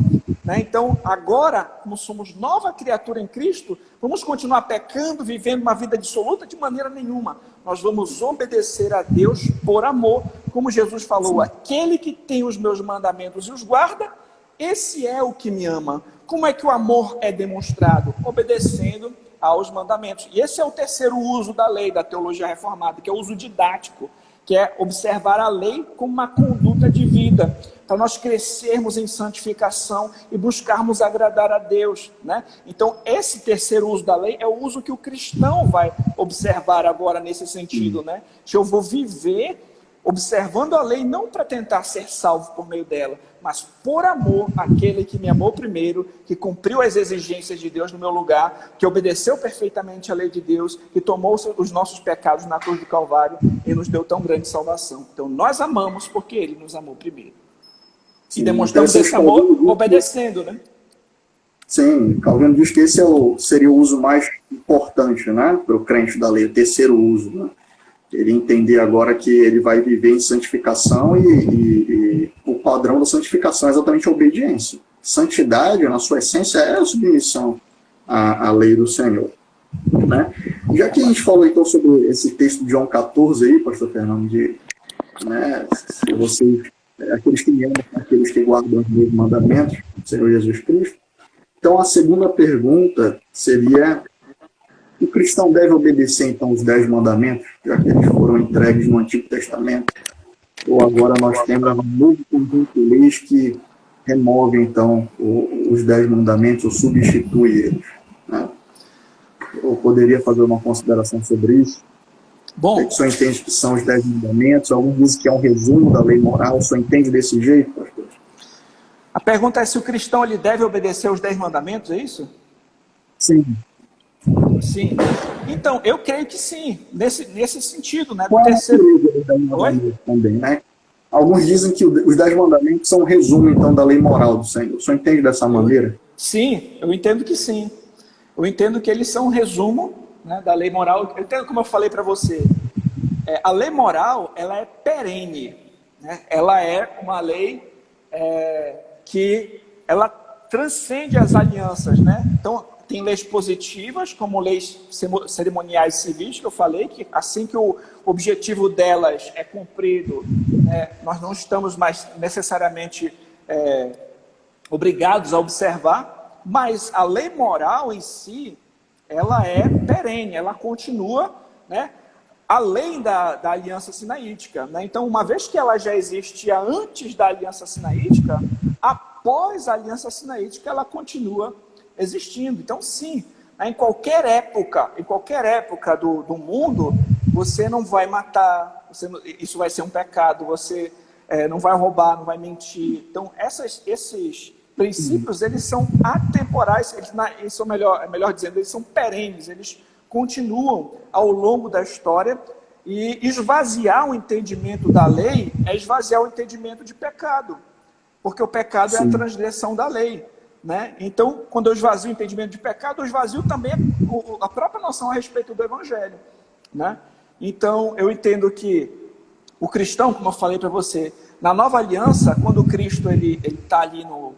né? Então, agora, como somos nova criatura em Cristo, vamos continuar pecando, vivendo uma vida dissoluta? De maneira nenhuma. Nós vamos obedecer a Deus por amor, como Jesus falou: aquele que tem os meus mandamentos e os guarda, esse é o que me ama. Como é que o amor é demonstrado? Obedecendo aos mandamentos. E esse é o terceiro uso da lei, da teologia reformada, que é o uso didático, que é observar a lei como uma conduta de vida, para nós crescermos em santificação e buscarmos agradar a Deus, né? Então, esse terceiro uso da lei é o uso que o cristão vai observar agora nesse sentido, né? Que eu vou viver observando a lei não para tentar ser salvo por meio dela, mas por amor àquele que me amou primeiro, que cumpriu as exigências de Deus no meu lugar, que obedeceu perfeitamente a lei de Deus, que tomou os nossos pecados na cruz do Calvário e nos deu tão grande salvação. Então nós amamos porque Ele nos amou primeiro. Sim, e demonstramos esse amor obedecendo, né? Sim, Calvino diz que esse seria o uso mais importante, né, para o crente da lei, o terceiro uso, né? Ele entender agora que ele vai viver em santificação e o padrão da santificação é exatamente a obediência. Santidade, na sua essência, é a submissão à lei do Senhor, né? Já que a gente falou então sobre esse texto de João 14 aí, pastor Fernando, né, se vocês, aqueles que me amam, aqueles que guardam os meus mandamentos, do Senhor Jesus Cristo. Então a segunda pergunta seria: o cristão deve obedecer, então, os 10 mandamentos, já que eles foram entregues no Antigo Testamento? Ou agora nós temos um novo conjunto de leis que remove, então, os 10 mandamentos, ou substitui eles, né? Eu poderia fazer uma consideração sobre isso? Bom, O senhor entende que são os 10 mandamentos? Alguns dizem que é um resumo da lei moral. O senhor entende desse jeito, pastor? a pergunta é se o cristão ele deve obedecer os 10 mandamentos, é isso? Sim. Sim. Então, eu creio que sim, nesse sentido, né? Do Qual é terceiro... Oi? Também, né? Alguns dizem que os 10 mandamentos são um resumo, então, da lei moral do Senhor. O senhor entende dessa maneira? Sim, eu entendo que sim. Eu entendo que eles são um resumo, né, da lei moral. Eu entendo, como eu falei para você, a lei moral, ela é perene, né? Ela é uma lei que ela transcende as alianças, né? Então, tem leis positivas, como leis cerimoniais civis, que eu falei, que assim que o objetivo delas é cumprido, nós não estamos mais necessariamente obrigados a observar, mas a lei moral em si, ela é perene, ela continua, né, além da aliança sinaítica, né? Então, uma vez que ela já existia antes da aliança sinaítica, após a aliança sinaítica, ela continua existindo. Então, sim, em qualquer época do mundo, você não vai matar, isso vai ser um pecado, você não vai roubar, não vai mentir. Então, esses princípios, eles são atemporais, eles são, melhor dizendo, eles são perenes, eles continuam ao longo da história, e esvaziar o entendimento da lei é esvaziar o entendimento de pecado, porque o pecado é a transgressão da lei, né? Então, quando eu esvazio o entendimento de pecado, eu esvazio também a própria noção a respeito do Evangelho, né? Então, eu entendo que o cristão, como eu falei para você, na nova aliança, quando o Cristo ele está ali no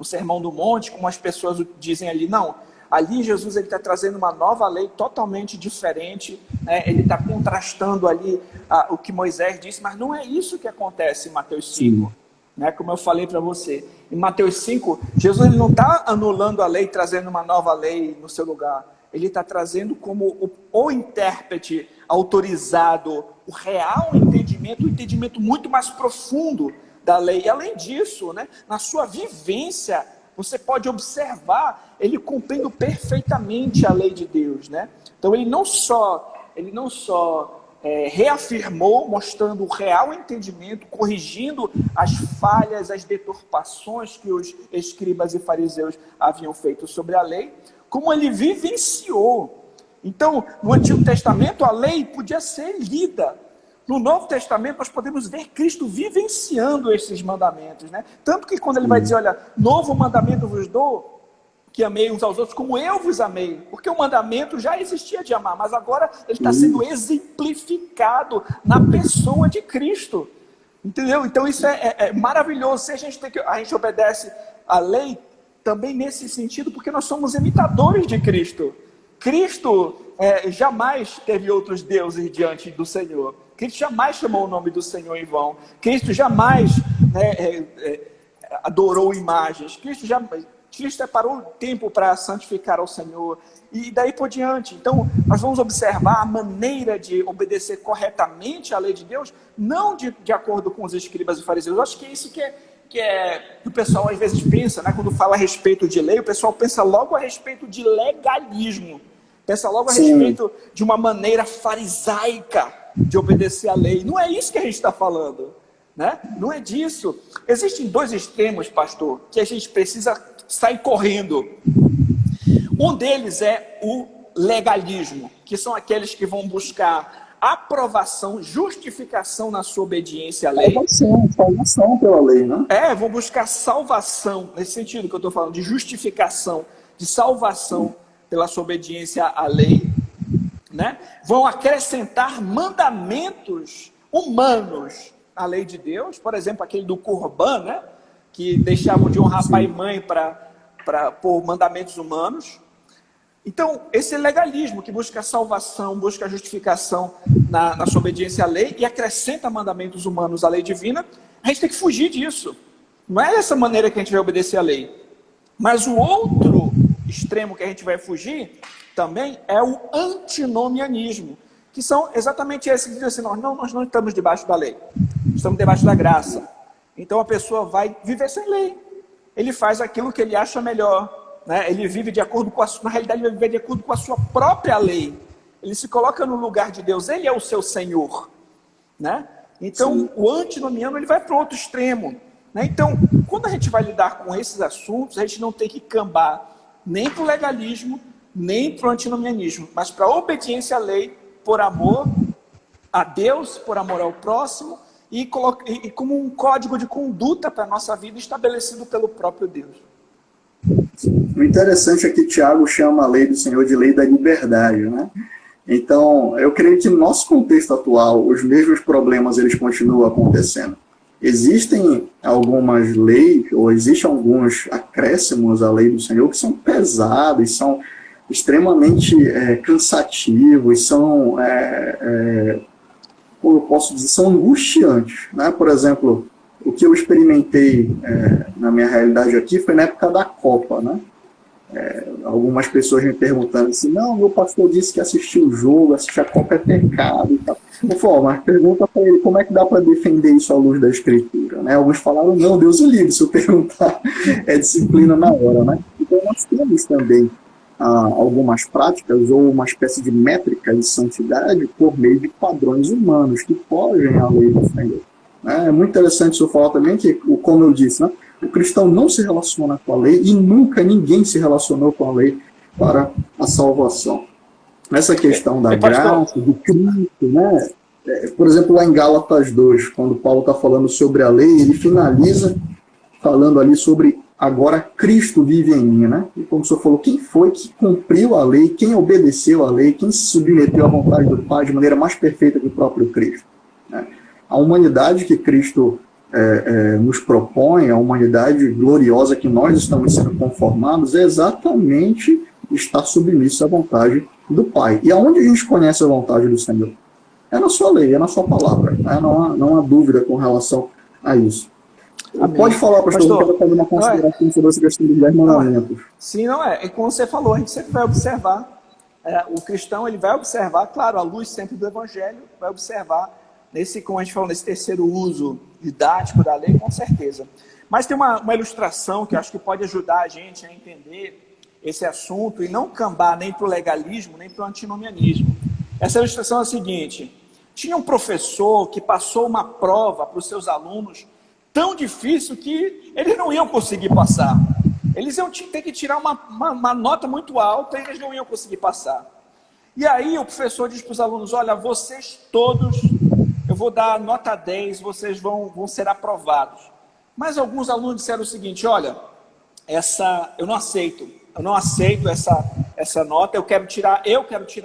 Sermão do Monte, como as pessoas dizem ali, não, ali Jesus está trazendo uma nova lei totalmente diferente, né? Ele está contrastando ali o que Moisés disse, mas não é isso que acontece em Mateus 5. Né? Como eu falei para você, em Mateus 5, Jesus ele não está anulando a lei, trazendo uma nova lei no seu lugar. Ele está trazendo como o intérprete autorizado, o real entendimento, um entendimento muito mais profundo da lei. E além disso, né, na sua vivência, você pode observar ele cumprindo perfeitamente a lei de Deus, né? Então ele não só reafirmou, mostrando o real entendimento, corrigindo as falhas, as deturpações que os escribas e fariseus haviam feito sobre a lei, como ele vivenciou. Então, no Antigo Testamento, a lei podia ser lida. No Novo Testamento, nós podemos ver Cristo vivenciando esses mandamentos, né? Tanto que quando ele vai dizer, olha, novo mandamento vos dou, que amei uns aos outros como eu vos amei. Porque o mandamento já existia de amar, mas agora ele está sendo exemplificado na pessoa de Cristo. Entendeu? Então isso é maravilhoso. Se a gente obedece a lei também nesse sentido, porque nós somos imitadores de Cristo. Cristo jamais teve outros deuses diante do Senhor. Cristo jamais chamou o nome do Senhor em vão. Cristo jamais adorou imagens. Cristo jamais... Cristo separou tempo para santificar ao Senhor, e daí por diante. Então, nós vamos observar a maneira de obedecer corretamente à lei de Deus, não de acordo com os escribas e fariseus. Eu acho que é isso que o pessoal às vezes pensa, né? Quando fala a respeito de lei, o pessoal pensa logo a respeito de legalismo, pensa logo a respeito de uma maneira farisaica de obedecer à lei. Não é isso que a gente está falando, né? Não é disso. Existem dois extremos, pastor, que a gente precisa sair correndo. Um deles é o legalismo, que são aqueles que vão buscar aprovação, justificação na sua obediência à lei. Salvação pela lei, né? Vão buscar salvação, nesse sentido que eu estou falando, de justificação, de salvação pela sua obediência à lei, né? Vão acrescentar mandamentos humanos à lei de Deus, por exemplo, aquele do Corban, né? Que deixavam de honrar pai e mãe por mandamentos humanos. Então, esse legalismo que busca salvação, busca justificação na sua obediência à lei e acrescenta mandamentos humanos à lei divina, a gente tem que fugir disso. Não é dessa maneira que a gente vai obedecer à lei. Mas o outro extremo que a gente vai fugir também é o antinomianismo, que são exatamente esses que dizem assim, nós não estamos debaixo da lei, estamos debaixo da graça. Então a pessoa vai viver sem lei. Ele faz aquilo que ele acha melhor, né? Ele vive de acordo com na realidade ele vai viver de acordo com a sua própria lei. Ele se coloca no lugar de Deus, ele é o seu Senhor, né? Então o antinomiano ele vai para o outro extremo, né? Então quando a gente vai lidar com esses assuntos, a gente não tem que cambar nem para o legalismo, nem para o antinomianismo, mas para a obediência à lei, por amor a Deus, por amor ao próximo, e como um código de conduta para a nossa vida estabelecido pelo próprio Deus. O interessante é que Tiago chama a lei do Senhor de lei da liberdade, né? Então, eu creio que no nosso contexto atual, os mesmos problemas eles continuam acontecendo. Existem algumas leis, ou existem alguns acréscimos à lei do Senhor que são pesados, são extremamente cansativos, são, como eu posso dizer, são angustiantes, né? Por exemplo, o que eu experimentei na minha realidade aqui foi na época da Copa, né? Algumas pessoas me perguntando assim, não, meu pastor disse que assistir o jogo, assistir a Copa é pecado e tal. Eu falei, mas pergunta para ele como é que dá para defender isso à luz da Escritura, né? Alguns falaram, não, Deus o livre, se eu perguntar, é disciplina na hora, né? Então nós temos também algumas práticas ou uma espécie de métrica de santidade por meio de padrões humanos que fogem à lei do Senhor. É muito interessante isso falar também que, como eu disse, né, o cristão não se relaciona com a lei e nunca ninguém se relacionou com a lei para a salvação. Nessa questão da graça, do Cristo, né? Por exemplo, lá em Gálatas 2, quando Paulo está falando sobre a lei, ele finaliza falando ali sobre agora Cristo vive em mim, né? E como o senhor falou, quem foi que cumpriu a lei, quem obedeceu a lei, quem se submeteu à vontade do Pai de maneira mais perfeita que o próprio Cristo, né? A humanidade que Cristo nos propõe, a humanidade gloriosa que nós estamos sendo conformados, é exatamente estar submisso à vontade do Pai. E aonde a gente conhece a vontade do Senhor? É na sua lei, é na sua palavra, né? Não há dúvida com relação a isso. Amém. Pode falar, pastor, eu quero fazer uma consideração sobre essa questão dos 10 mandamentos. Sim, não é. E como você falou, a gente sempre vai observar, o cristão ele vai observar, claro, a luz sempre do Evangelho, vai observar como a gente falou, nesse terceiro uso didático da lei, com certeza. Mas tem uma ilustração que eu acho que pode ajudar a gente a entender esse assunto e não cambar nem para o legalismo, nem para o antinomianismo. Essa ilustração é a seguinte: tinha um professor que passou uma prova para os seus alunos tão difícil que eles não iam conseguir passar. Eles iam ter que tirar uma nota muito alta e eles não iam conseguir passar. E aí o professor diz para os alunos, olha, vocês todos, eu vou dar nota 10, vocês vão ser aprovados. Mas alguns alunos disseram o seguinte, olha, eu não aceito essa nota, eu quero tirar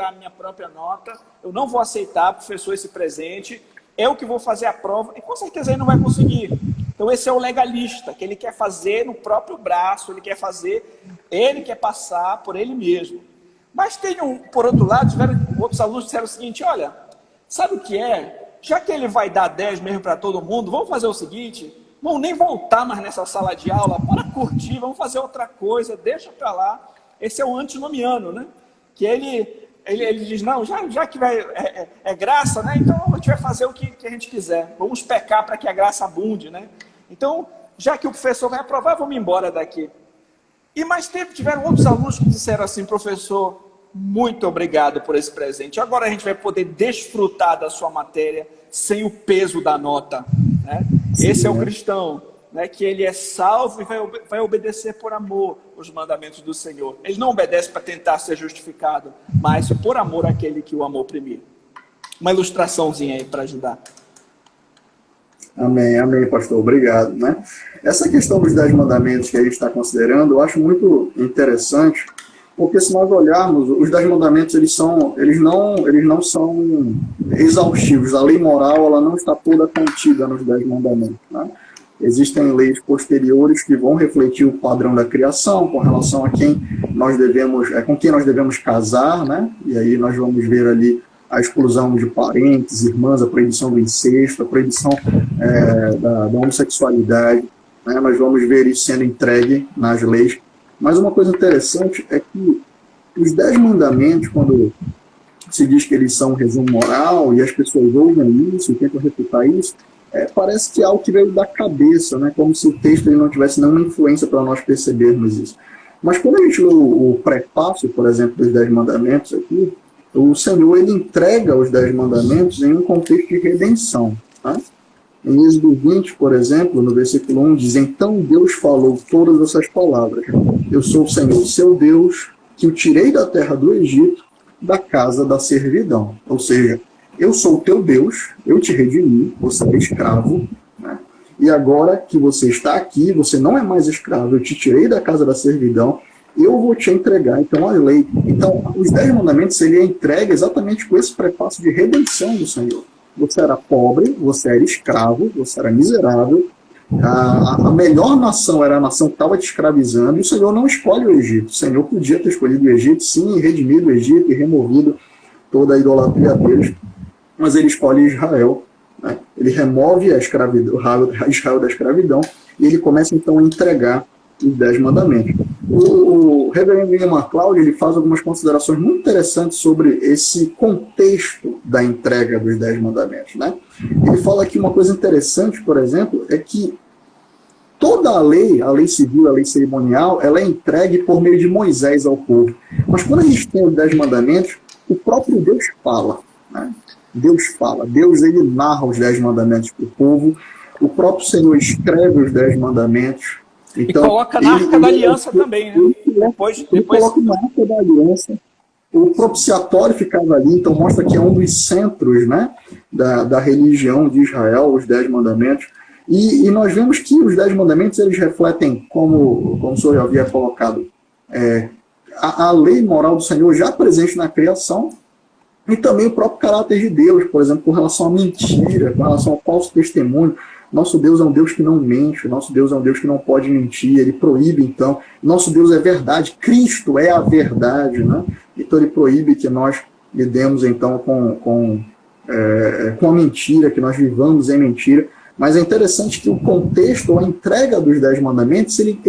a minha própria nota, eu não vou aceitar, professor, esse presente, eu que vou fazer a prova, e com certeza ele não vai conseguir. Então esse é o legalista, que ele quer fazer no próprio braço, ele quer passar por ele mesmo. Mas por outro lado, outros alunos disseram o seguinte, olha, sabe o que é? Já que ele vai dar 10 mesmo para todo mundo, vamos fazer o seguinte, vamos nem voltar mais nessa sala de aula, bora curtir, vamos fazer outra coisa, deixa para lá. Esse é o antinomiano, né? Que ele diz, não, já que é graça, né? Então a gente vai fazer o que a gente quiser. Vamos pecar para que a graça abunde, né? Então, já que o professor vai aprovar, vamos embora daqui. Mas tiveram outros alunos que disseram assim, professor, muito obrigado por esse presente. Agora a gente vai poder desfrutar da sua matéria sem o peso da nota, né? Sim, esse é o cristão, né? Que ele é salvo e vai obedecer por amor os mandamentos do Senhor. Ele não obedece para tentar ser justificado, mas por amor àquele que o amou primeiro. Uma ilustraçãozinha aí para ajudar. Amém, amém, pastor, obrigado, né? Essa questão dos 10 mandamentos que a gente está considerando, eu acho muito interessante, porque se nós olharmos, os 10 mandamentos, eles não são exaustivos. A lei moral, ela não está toda contida nos 10 mandamentos, né? Existem leis posteriores que vão refletir o padrão da criação com relação a com quem nós devemos casar, né? E aí nós vamos ver ali a exclusão de parentes, irmãs, a proibição do incesto, a proibição da homossexualidade, né? Nós vamos ver isso sendo entregue nas leis. Mas uma coisa interessante é que os 10 mandamentos, quando se diz que eles são um resumo moral, e as pessoas ouvem isso e tentam refutar isso, parece que é algo que veio da cabeça, né? Como se o texto ele não tivesse nenhuma influência para nós percebermos isso. Mas quando a gente lê o prefácio, por exemplo, dos 10 mandamentos aqui, o Senhor ele entrega os 10 mandamentos em um contexto de redenção. Tá? Em Êxodo 20, por exemplo, no versículo 1, diz, então Deus falou todas essas palavras. Eu sou o Senhor, seu Deus, que o tirei da terra do Egito, da casa da servidão. Ou seja, eu sou o teu Deus, eu te redimi, você era escravo, né? E agora que você está aqui, você não é mais escravo, eu te tirei da casa da servidão, eu vou te entregar, então, a lei. Então, os 10 mandamentos, ele é entregue exatamente com esse prefácio de redenção do Senhor. Você era pobre, você era escravo, você era miserável, a melhor nação era a nação que estava te escravizando, e o Senhor não escolhe o Egito. O Senhor podia ter escolhido o Egito, sim, e redimido o Egito, e removido toda a idolatria deles, mas ele escolhe Israel, né? Ele remove a escravidão, Israel da escravidão, e ele começa, então, a entregar os 10 mandamentos. O reverendo William MacLeod, ele faz algumas considerações muito interessantes sobre esse contexto da entrega dos 10 mandamentos, né? Ele fala que uma coisa interessante, por exemplo, é que toda a lei civil, a lei cerimonial, ela é entregue por meio de Moisés ao povo. Mas quando a gente tem os 10 mandamentos, o próprio Deus fala, né? Deus ele narra os 10 mandamentos para o povo, o próprio Senhor escreve os 10 mandamentos. Então, e coloca na Arca da Aliança também, né? Ele coloca na Arca da Aliança. O propiciatório ficava ali, então mostra que é um dos centros, né, da religião de Israel, os 10 mandamentos. E nós vemos que os 10 mandamentos, eles refletem, como o senhor já havia colocado, a lei moral do Senhor já presente na criação, e também o próprio caráter de Deus, por exemplo, com relação à mentira, com relação ao falso testemunho. Nosso Deus é um Deus que não mente, nosso Deus é um Deus que não pode mentir, ele proíbe, então, nosso Deus é verdade, Cristo é a verdade, né? Então ele proíbe que nós lidemos, então, com a mentira, que nós vivamos em mentira, mas é interessante que o contexto, a entrega dos 10 mandamentos, ele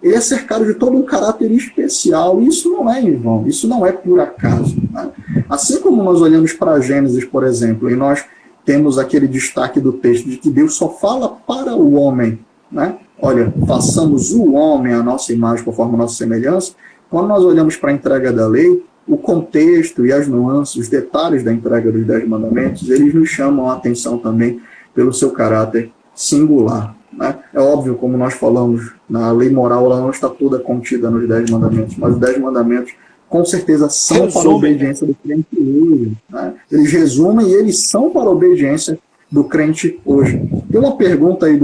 é cercado de todo um caráter especial, e isso não é em vão, isso não é por acaso, né? Assim como nós olhamos para Gênesis, por exemplo, e nós temos aquele destaque do texto de que Deus só fala para o homem, né? Olha, façamos o homem a nossa imagem conforme a nossa semelhança. Quando nós olhamos para a entrega da lei, o contexto e as nuances, os detalhes da entrega dos 10 mandamentos, eles nos chamam a atenção também pelo seu caráter singular, né? É óbvio, como nós falamos, na lei moral ela não está toda contida nos 10 mandamentos, mas os 10 mandamentos com certeza são para a obediência do crente hoje, né? Eles resumem e eles são para a obediência do crente hoje. Tem uma pergunta aí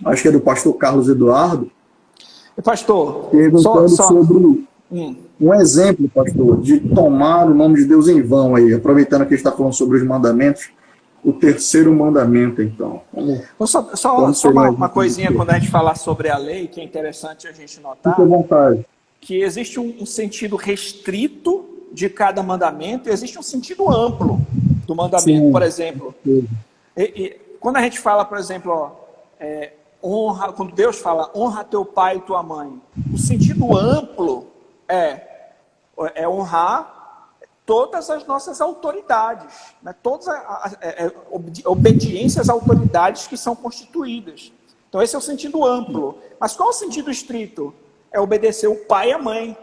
acho que é do pastor Carlos Eduardo. Pastor, perguntando sobre um exemplo, pastor, de tomar o nome de Deus em vão aí, aproveitando que a gente está falando sobre os mandamentos, o terceiro mandamento, então. Só uma coisinha quando a gente falar sobre a lei, que é interessante a gente notar. Fique à vontade. Que existe um sentido restrito de cada mandamento e existe um sentido amplo do mandamento. Sim. Por exemplo, quando a gente fala, por exemplo, ó, honra, quando Deus fala honra teu pai e tua mãe, o sentido amplo é honrar todas as nossas autoridades, né? Todas obediência às autoridades que são constituídas. Então esse é o sentido amplo. Mas qual é o sentido estrito? É obedecer o pai e a mãe,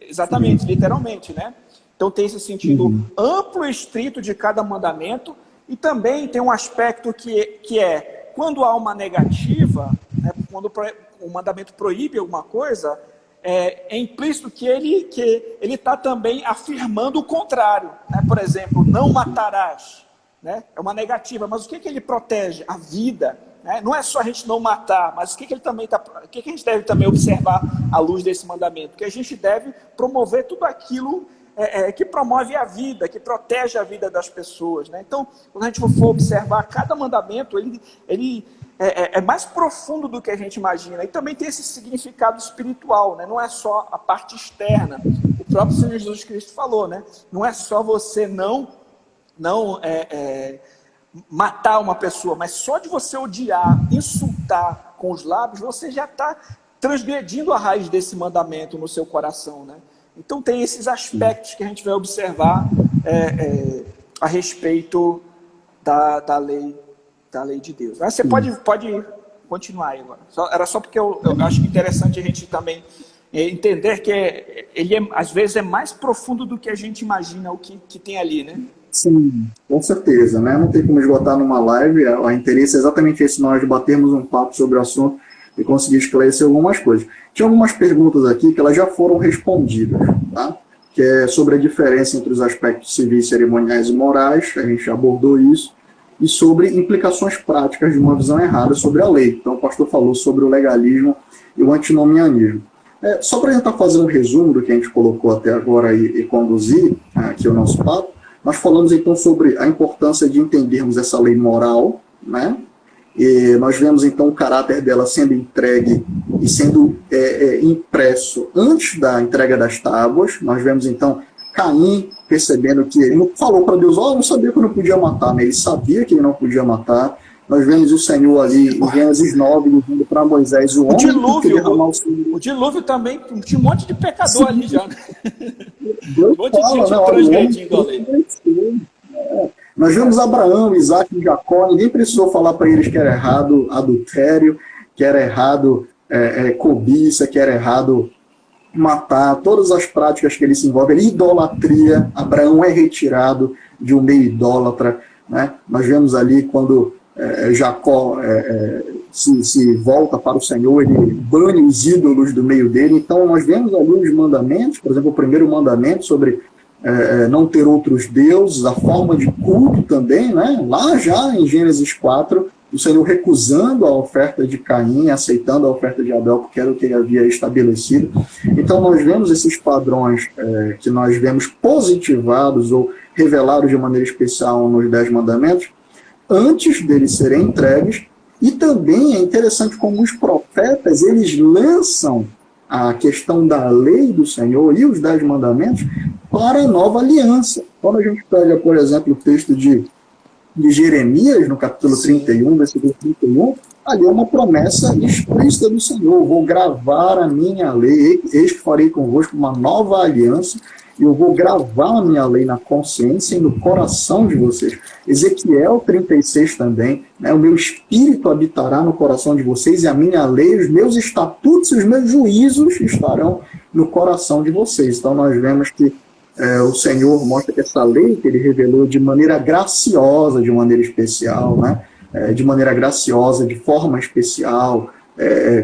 exatamente, literalmente, né? Então tem esse sentido amplo e estrito de cada mandamento, e também tem um aspecto que é, quando há uma negativa, né, quando o mandamento proíbe alguma coisa, é implícito que ele está também afirmando o contrário, né? Por exemplo, não matarás, né? É uma negativa, mas o que ele protege? A vida, né? Não é só a gente não matar, mas o que a gente deve também observar à luz desse mandamento? Que a gente deve promover tudo aquilo que promove a vida, que protege a vida das pessoas, né? Então, quando a gente for observar cada mandamento, ele é mais profundo do que a gente imagina, e também tem esse significado espiritual, né? Não é só a parte externa. O próprio Senhor Jesus Cristo falou, né? Não é só você não matar uma pessoa, mas só de você odiar, insultar com os lábios, você já está transgredindo a raiz desse mandamento no seu coração, né? Então tem esses aspectos que a gente vai observar a respeito da lei de Deus. Mas você pode continuar aí agora. Era só porque eu acho interessante a gente também entender que ele às vezes é mais profundo do que a gente imagina o que tem ali, né? Sim, com certeza, né? Não tem como esgotar numa live. O interesse é exatamente esse, nós batermos um papo sobre o assunto e conseguir esclarecer algumas coisas. Tinha algumas perguntas aqui que elas já foram respondidas, tá? Que é sobre a diferença entre os aspectos civis, cerimoniais e morais, a gente já abordou isso, e sobre implicações práticas de uma visão errada sobre a lei. Então o pastor falou sobre o legalismo e o antinomianismo. Só para tentar fazer um resumo do que a gente colocou até agora e conduzir aqui o nosso papo, nós falamos então sobre a importância de entendermos essa lei moral, né? E nós vemos então o caráter dela sendo entregue e sendo impresso antes da entrega das tábuas. Nós vemos então Caim percebendo que ele não falou para Deus, eu não sabia que eu não podia matar, né? Ele sabia que ele não podia matar. Nós vemos o Senhor ali em Gênesis 9, dizendo para Moisés, o homem que derramar o sangue. O dilúvio também, tinha um monte de pecador ali já. Deus fala, transgredindo a lei. Nós vemos Abraão, Isaac e Jacó, ninguém precisou falar para eles que era errado adultério, que era errado cobiça, que era errado matar, todas as práticas que ele se envolve, idolatria. Abraão é retirado de um meio idólatra, né? Nós vemos ali quando Jacó se volta para o Senhor, ele bane os ídolos do meio dele. Então nós vemos ali os mandamentos, por exemplo, o primeiro mandamento sobre não ter outros deuses, a forma de culto também, né? Lá já em Gênesis 4, o Senhor recusando a oferta de Caim, aceitando a oferta de Abel, porque era o que ele havia estabelecido. Então nós vemos esses padrões que nós vemos positivados ou revelados de maneira especial nos 10 mandamentos, antes deles serem entregues. E também é interessante como os profetas, eles lançam a questão da lei do Senhor e os 10 mandamentos para a nova aliança. Quando a gente pega, por exemplo, o texto de Jeremias, no capítulo 31, versículo 31, ali é uma promessa explícita do Senhor: vou gravar a minha lei, eis que farei convosco uma nova aliança, e eu vou gravar a minha lei na consciência e no coração de vocês. Ezequiel 36 também, né? O meu espírito habitará no coração de vocês, e a minha lei, os meus estatutos e os meus juízos estarão no coração de vocês. Então nós vemos que o Senhor mostra que essa lei que ele revelou de maneira graciosa, de maneira especial, né? De maneira graciosa, de forma especial,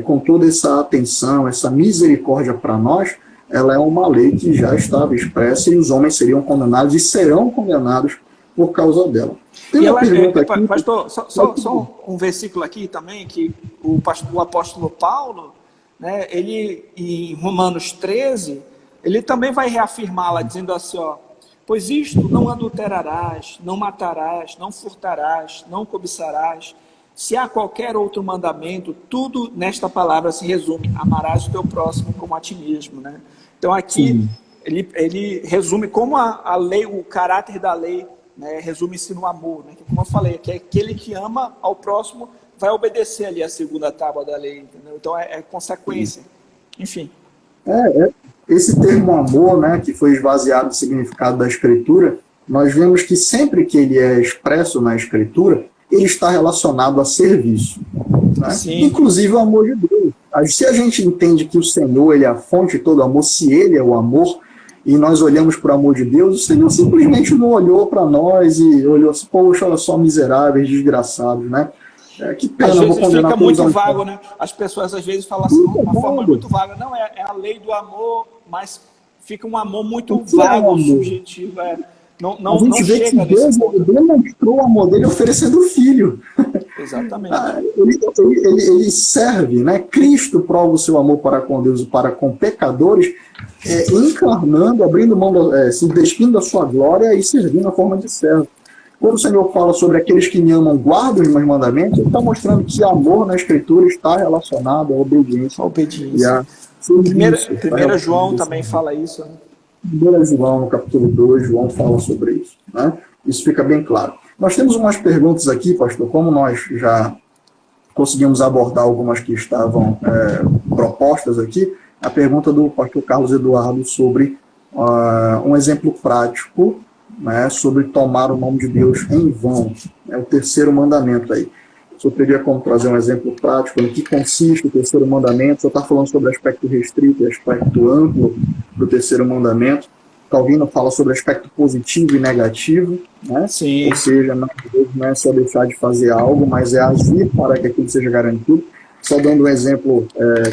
com toda essa atenção, essa misericórdia para nós, ela é uma lei que já estava expressa e os homens seriam condenados e serão condenados por causa dela. Tem uma pergunta aqui... Pastor, só um versículo aqui também, que o apóstolo Paulo, né, ele, em Romanos 13, ele também vai reafirmá-la, dizendo assim, pois isto: não adulterarás, não matarás, não furtarás, não cobiçarás. Se há qualquer outro mandamento, tudo nesta palavra se resume: amarás o teu próximo como a ti mesmo, né? Então aqui ele resume como a lei, o caráter da lei né, resume-se no amor, né, que, como eu falei, que é aquele que ama ao próximo vai obedecer ali a segunda tábua da lei, entendeu? Então é consequência. Enfim. Esse termo amor, né, que foi esvaziado do significado da Escritura, nós vemos que sempre que ele é expresso na Escritura, ele está relacionado a serviço. Né? Inclusive o amor de Deus. Se a gente entende que o Senhor ele é a fonte de todo amor, se ele é o amor, e nós olhamos para o amor de Deus, o Senhor simplesmente não olhou para nós e olhou assim, poxa, olha só, miseráveis, desgraçados, né? Que pena, às vezes fica muito vago, né? As pessoas às vezes falam assim, de uma forma muito vaga. Não, é a lei do amor, mas fica um amor muito vago, subjetivo. Não, a gente vê que Deus demonstrou o amor dele oferecendo o Filho. Exatamente. Ele serve, né? Cristo prova o seu amor para com Deus e para com pecadores, encarnando, abrindo mão, se despindo da sua glória e servindo na forma de servo. Quando o Senhor fala sobre aqueles que me amam, guardam os meus mandamentos, ele está mostrando que amor na Escritura está relacionado à obediência. Primeiro João também fala isso, né? 1 João, no capítulo 2, João fala sobre isso. Né? Isso fica bem claro. Nós temos umas perguntas aqui, pastor, como nós já conseguimos abordar algumas que estavam propostas aqui, a pergunta do pastor Carlos Eduardo sobre um exemplo prático, né, sobre tomar o nome de Deus em vão. É o terceiro mandamento aí. O senhor teria como trazer um exemplo prático no que consiste o terceiro mandamento? O senhor está falando sobre aspecto restrito e aspecto amplo do terceiro mandamento. Calvino fala sobre aspecto positivo e negativo, né? Sim. Ou seja, não é só deixar de fazer algo, mas é agir para que aquilo seja garantido. Só dando um exemplo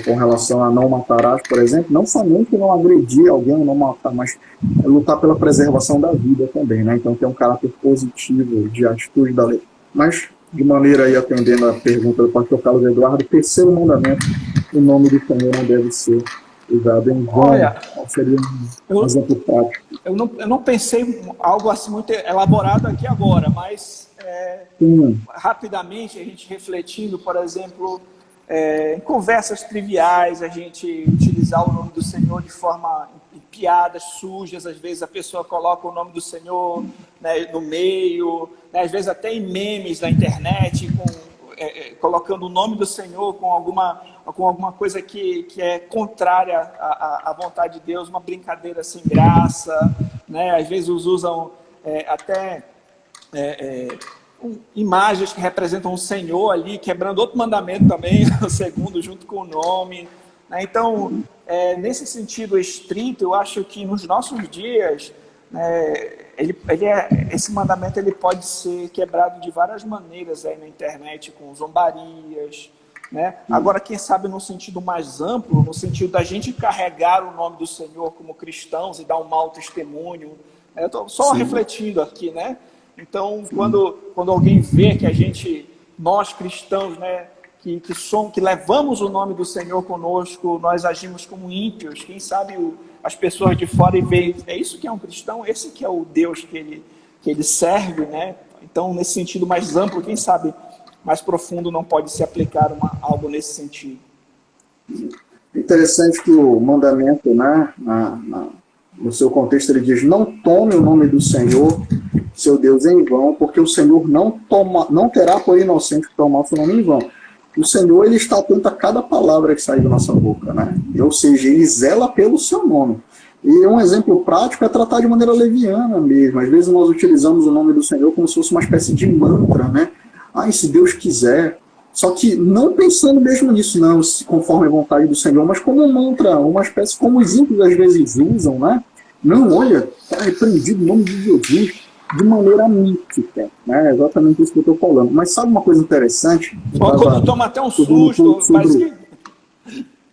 com relação a não matarás, por exemplo, não somente não agredir alguém, não matar, mas lutar pela preservação da vida também, né? Então tem um caráter positivo de atitude da lei. Mas, de maneira aí, atendendo a pergunta do pastor Carlos Eduardo, o terceiro mandamento, o nome do Senhor não deve ser usado em vão. Seria um exemplo prático. Eu não pensei algo assim muito elaborado aqui agora, mas rapidamente a gente refletindo, por exemplo, em conversas triviais, a gente utilizar o nome do Senhor de forma em piadas sujas, às vezes a pessoa coloca o nome do Senhor, né, no meio, né, às vezes até em memes na internet, colocando o nome do Senhor com alguma coisa que é contrária à vontade de Deus, uma brincadeira sem graça, né? Às vezes usam até imagens que representam o Senhor ali, quebrando outro mandamento também, o segundo, junto com o nome. Né? Então, nesse sentido estrito, eu acho que nos nossos dias, esse mandamento ele pode ser quebrado de várias maneiras aí na internet, com zombarias. Né? Agora, quem sabe no sentido mais amplo, no sentido da gente carregar o nome do Senhor como cristãos e dar um mau testemunho. Eu estou só refletindo aqui, né? Então, quando alguém vê que nós cristãos, né, que levamos o nome do Senhor conosco, nós agimos como ímpios, quem sabe as pessoas de fora e veem, é isso que é um cristão, esse que é o Deus que ele serve, né? Então, nesse sentido mais amplo, quem sabe mais profundo não pode se aplicar algo nesse sentido. Interessante que o mandamento, né, no seu contexto, ele diz: não tome o nome do Senhor, seu Deus, em vão, porque o Senhor não terá por inocente que tomar o seu nome em vão. O Senhor, ele está atento a cada palavra que sai da nossa boca, né? Ou seja, ele zela pelo seu nome. E um exemplo prático é tratar de maneira leviana mesmo. Às vezes nós utilizamos o nome do Senhor como se fosse uma espécie de mantra, né? Se Deus quiser. Só que não pensando mesmo nisso, não, conforme a vontade do Senhor, mas como um mantra, uma espécie como os ímpios às vezes usam, né? Não, olha, está repreendido o nome de Jesus de maneira mística, né? Exatamente isso que eu estou falando. Mas sabe uma coisa interessante? Quando toma até um susto, mas...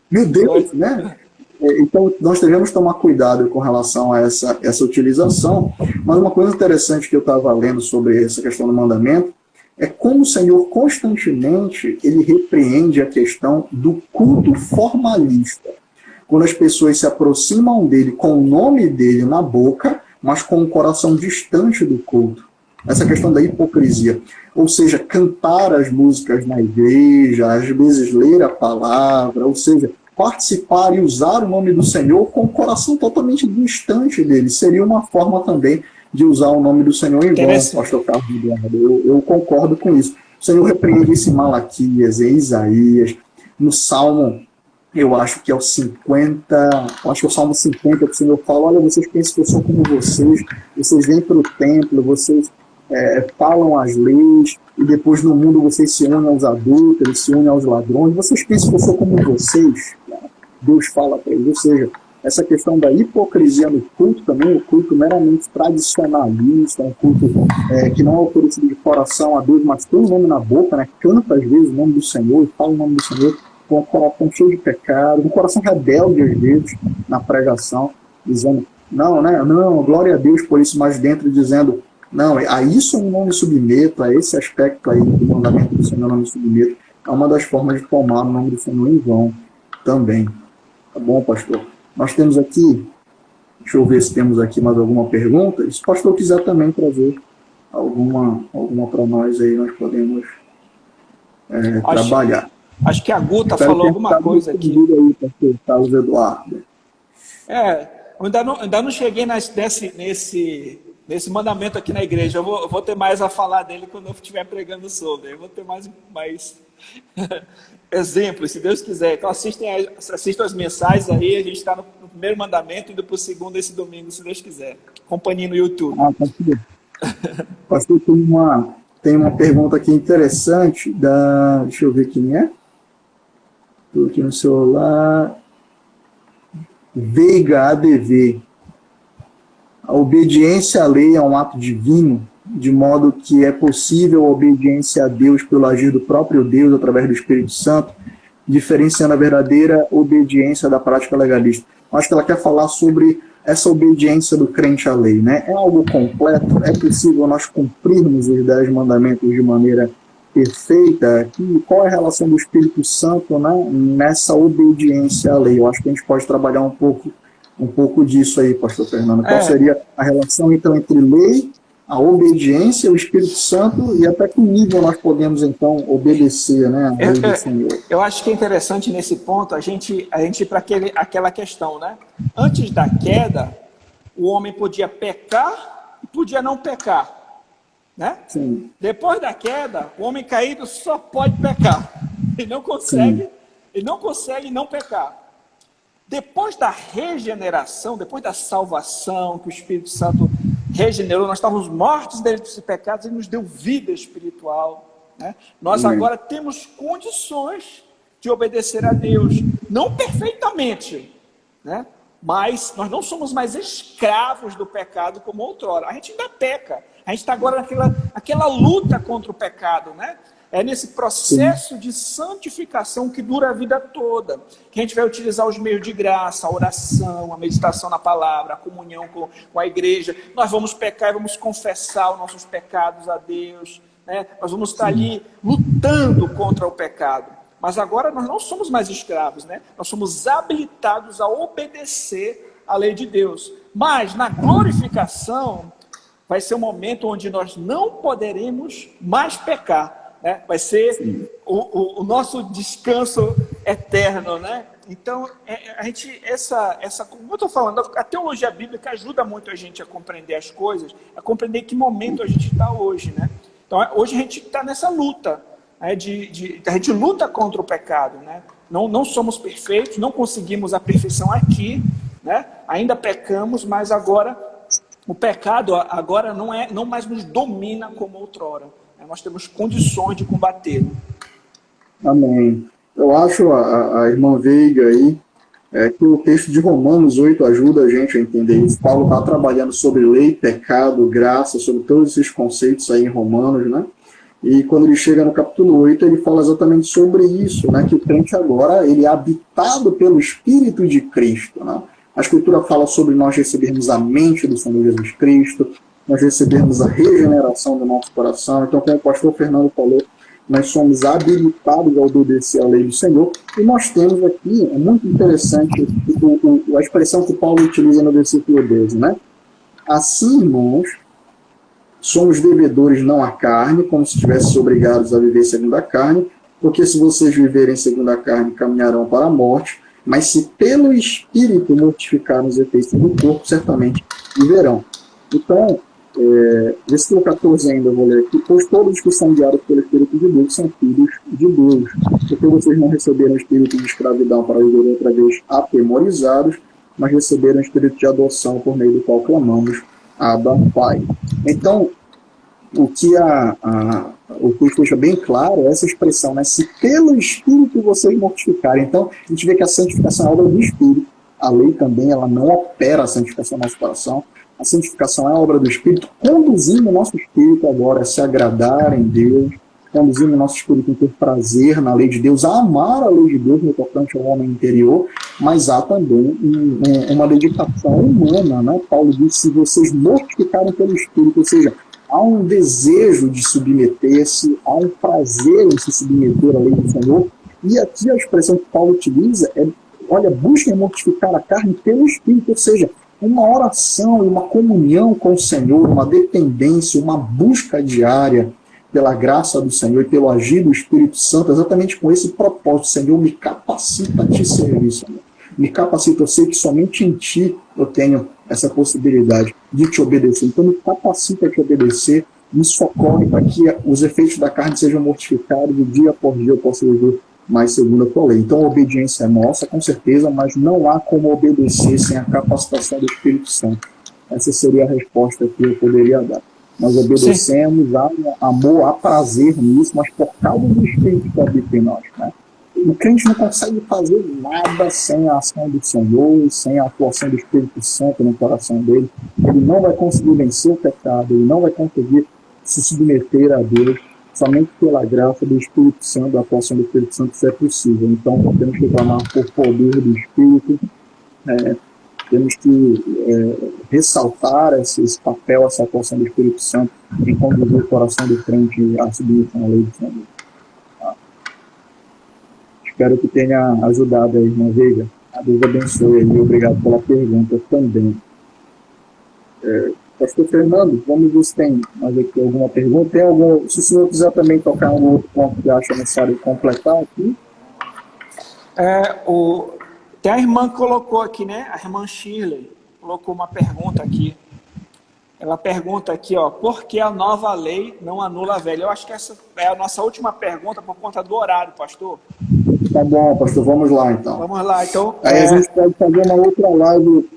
Meu Deus, né? Então, nós devemos tomar cuidado com relação a essa utilização. Mas uma coisa interessante que eu estava lendo sobre essa questão do mandamento é como o Senhor constantemente ele repreende a questão do culto formalista. Quando as pessoas se aproximam dele com o nome dele na boca, mas com o coração distante do culto. Essa questão da hipocrisia. Ou seja, cantar as músicas na igreja, às vezes ler a palavra, ou seja, participar e usar o nome do Senhor com o coração totalmente distante dele. Seria uma forma também de usar o nome do Senhor em vão, Interessante. pastor Carlos Eduardo. Eu concordo com isso. O Senhor repreende isso em Malaquias, em Isaías, no Salmo, eu acho que é o 50, acho que é o Salmo 50, que o Senhor fala, olha, vocês pensam que eu sou como vocês vêm para o templo, vocês falam as leis, e depois no mundo vocês se unem aos adúlteros, se unem aos ladrões, vocês pensam que eu sou como vocês? Deus fala para eles, ou seja, essa questão da hipocrisia no culto também, o culto meramente tradicionalista, um culto que não é oferecido de coração a Deus, mas tem o nome na boca, né? Canta às vezes o nome do Senhor e fala o nome do Senhor com o coração cheio de pecado, um coração rebelde às vezes na pregação, dizendo, não, né? Não, glória a Deus por isso, mas dentro dizendo, não, a isso eu não me submeto, a esse aspecto aí do mandamento do Senhor eu não me submeto, é uma das formas de tomar o nome do Senhor em vão também. Tá bom, pastor? Nós temos aqui, deixa eu ver se temos aqui mais alguma pergunta. Se o pastor quiser também trazer alguma para nós aí, nós podemos trabalhar. Acho que a Guta falou alguma coisa aqui. Aí, pastor Carlos Eduardo. Eu ainda não cheguei nesse mandamento aqui na igreja. Eu vou ter mais a falar dele quando eu estiver pregando sobre. Eu vou ter mais exemplos, se Deus quiser. Então assistam as mensagens aí. A gente está no primeiro mandamento, indo para o segundo esse domingo, se Deus quiser. Companhia no YouTube. Pastor, tem uma pergunta aqui interessante deixa eu ver quem é. Estou aqui no celular. Veiga ADV. A obediência à lei é um ato divino, de modo que é possível a obediência a Deus pelo agir do próprio Deus através do Espírito Santo, diferenciando a verdadeira obediência da prática legalista. Acho que ela quer falar sobre essa obediência do crente à lei, né? É algo completo? É possível nós cumprirmos os 10 mandamentos de maneira perfeita? Qual é a relação do Espírito Santo, né, nessa obediência à lei? Eu acho que a gente pode trabalhar um pouco disso aí, pastor Fernando. Qual seria a relação, então, entre lei, a obediência, o Espírito Santo, e até que nível nós podemos, então, obedecer, né, a lei do Senhor? Eu acho que é interessante nesse ponto a gente ir para aquela questão, né? Antes da queda, o homem podia pecar e podia não pecar, né? Sim. Depois da queda, o homem caído só pode pecar. Ele não consegue não pecar. Depois da regeneração, depois da salvação, que o Espírito Santo regenerou, nós estávamos mortos desses pecados e nos deu vida espiritual, né? Nós agora temos condições de obedecer a Deus, não perfeitamente, né? Mas nós não somos mais escravos do pecado como outrora. A gente ainda peca, a gente está agora naquela luta contra o pecado, né? É nesse processo de santificação que dura a vida toda, que a gente vai utilizar os meios de graça, a oração, a meditação na palavra, a comunhão com a igreja. Nós vamos pecar e vamos confessar os nossos pecados a Deus, né? Nós vamos estar ali lutando contra o pecado. Mas agora nós não somos mais escravos, né? Nós somos habilitados a obedecer à lei de Deus. Mas na glorificação vai ser um momento onde nós não poderemos mais pecar. Vai ser o nosso descanso eterno, né? Então, como eu estou falando, a teologia bíblica ajuda muito a gente a compreender as coisas, a compreender que momento a gente está hoje, né? Então, hoje a gente está nessa luta, né? A gente luta contra o pecado, né? Não somos perfeitos, não conseguimos a perfeição aqui, né? Ainda pecamos, mas agora o pecado agora não mais nos domina como outrora. Nós temos condições de combatê-lo. Amém. Eu acho, a irmã Veiga aí, que o texto de Romanos 8 ajuda a gente a entender isso. Paulo está trabalhando sobre lei, pecado, graça, sobre todos esses conceitos aí em Romanos, né? E quando ele chega no capítulo 8, ele fala exatamente sobre isso, né? Que o crente agora, ele é habitado pelo Espírito de Cristo, né? A Escritura fala sobre nós recebermos a mente do Senhor Jesus Cristo, nós recebemos a regeneração do nosso coração. Então, como o pastor Fernando falou, nós somos habilitados a obedecer a lei do Senhor. E nós temos aqui, é muito interessante, a expressão que Paulo utiliza no versículo 12, né? Assim, irmãos, somos devedores não à carne, como se estivessem obrigados a viver segundo a carne, porque se vocês viverem segundo a carne, caminharão para a morte, mas se pelo Espírito mortificarem os efeitos do corpo, certamente viverão. Então, Versículo 14 ainda, eu vou ler aqui. Pois todos que são guiados pelo Espírito de Deus são filhos de Deus. Porque vocês não receberam o espírito de escravidão para viver outra vez atemorizados, mas receberam o espírito de adoção por meio do qual clamamos, Abba, Pai. Então, o que deixa bem claro é essa expressão, né? Se pelo Espírito vocês mortificarem. Então, a gente vê que a santificação é obra do Espírito. A lei também, ela não opera a santificação no nosso coração. A santificação é a obra do Espírito, conduzindo o nosso espírito agora a se agradar em Deus, conduzindo o nosso espírito a ter prazer na lei de Deus, a amar a lei de Deus no tocante ao homem interior, mas há também uma dedicação humana, né? Paulo diz, se vocês mortificarem pelo Espírito, ou seja, há um desejo de submeter-se, há um prazer em se submeter à lei do Senhor, e aqui a expressão que Paulo utiliza é, olha, busquem mortificar a carne pelo Espírito, ou seja, uma oração, uma comunhão com o Senhor, uma dependência, uma busca diária pela graça do Senhor e pelo agir do Espírito Santo, exatamente com esse propósito. Senhor, me capacita a te servir, Senhor. Me capacita, eu sei que somente em ti eu tenho essa possibilidade de te obedecer. Então, me capacita a te obedecer, me socorre para que os efeitos da carne sejam mortificados e dia por dia eu possa viver mais segundo a tua lei. Então, a obediência é nossa, com certeza, mas não há como obedecer sem a capacitação do Espírito Santo. Essa seria a resposta que eu poderia dar. Nós obedecemos, há amor, há prazer nisso, mas por causa do Espírito que habita em nós, né? O crente não consegue fazer nada sem a ação do Senhor, sem a atuação do Espírito Santo no coração dele. Ele não vai conseguir vencer o pecado, ele não vai conseguir se submeter a Deus. Somente pela graça do Espírito Santo, da atuação do Espírito Santo, isso é possível. Então, temos que clamar por poder do Espírito, temos que ressaltar esse papel, essa atuação do Espírito Santo em conduzir o coração do crente à submissão à lei do Senhor. Tá? Espero que tenha ajudado a irmã Veiga. A Deus abençoe e obrigado pela pergunta também. Pastor Fernando, vamos ver se tem mais aqui alguma pergunta. Tem algum, se o senhor quiser também tocar um outro ponto que acha necessário completar aqui. Tem a irmã que colocou aqui, né? A irmã Shirley colocou uma pergunta aqui. Ela pergunta aqui, ó, por que a nova lei não anula a velha? Eu acho que essa é a nossa última pergunta por conta do horário, pastor. Tá bom, pastor, vamos lá então. Vamos lá, então. Aí a gente pode fazer uma outra live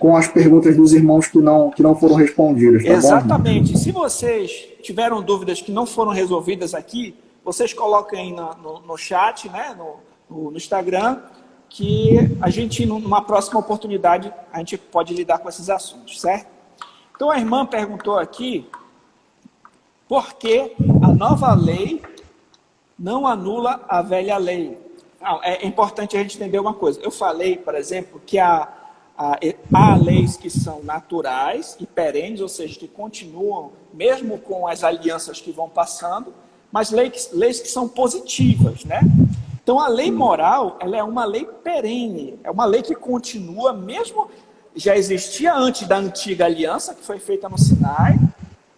com as perguntas dos irmãos que não foram respondidas, tá exatamente. Bom? Se vocês tiveram dúvidas que não foram resolvidas aqui, vocês coloquem no chat, né, no Instagram, que a gente, numa próxima oportunidade, a gente pode lidar com esses assuntos, certo? Então a irmã perguntou aqui, por que a nova lei não anula a velha lei? É importante a gente entender uma coisa. Eu falei, por exemplo, que há leis que são naturais e perenes, ou seja, que continuam mesmo com as alianças que vão passando, mas leis que são positivas, né? Então a lei moral, ela é uma lei perene, é uma lei que continua mesmo, já existia antes da antiga aliança, que foi feita no Sinai,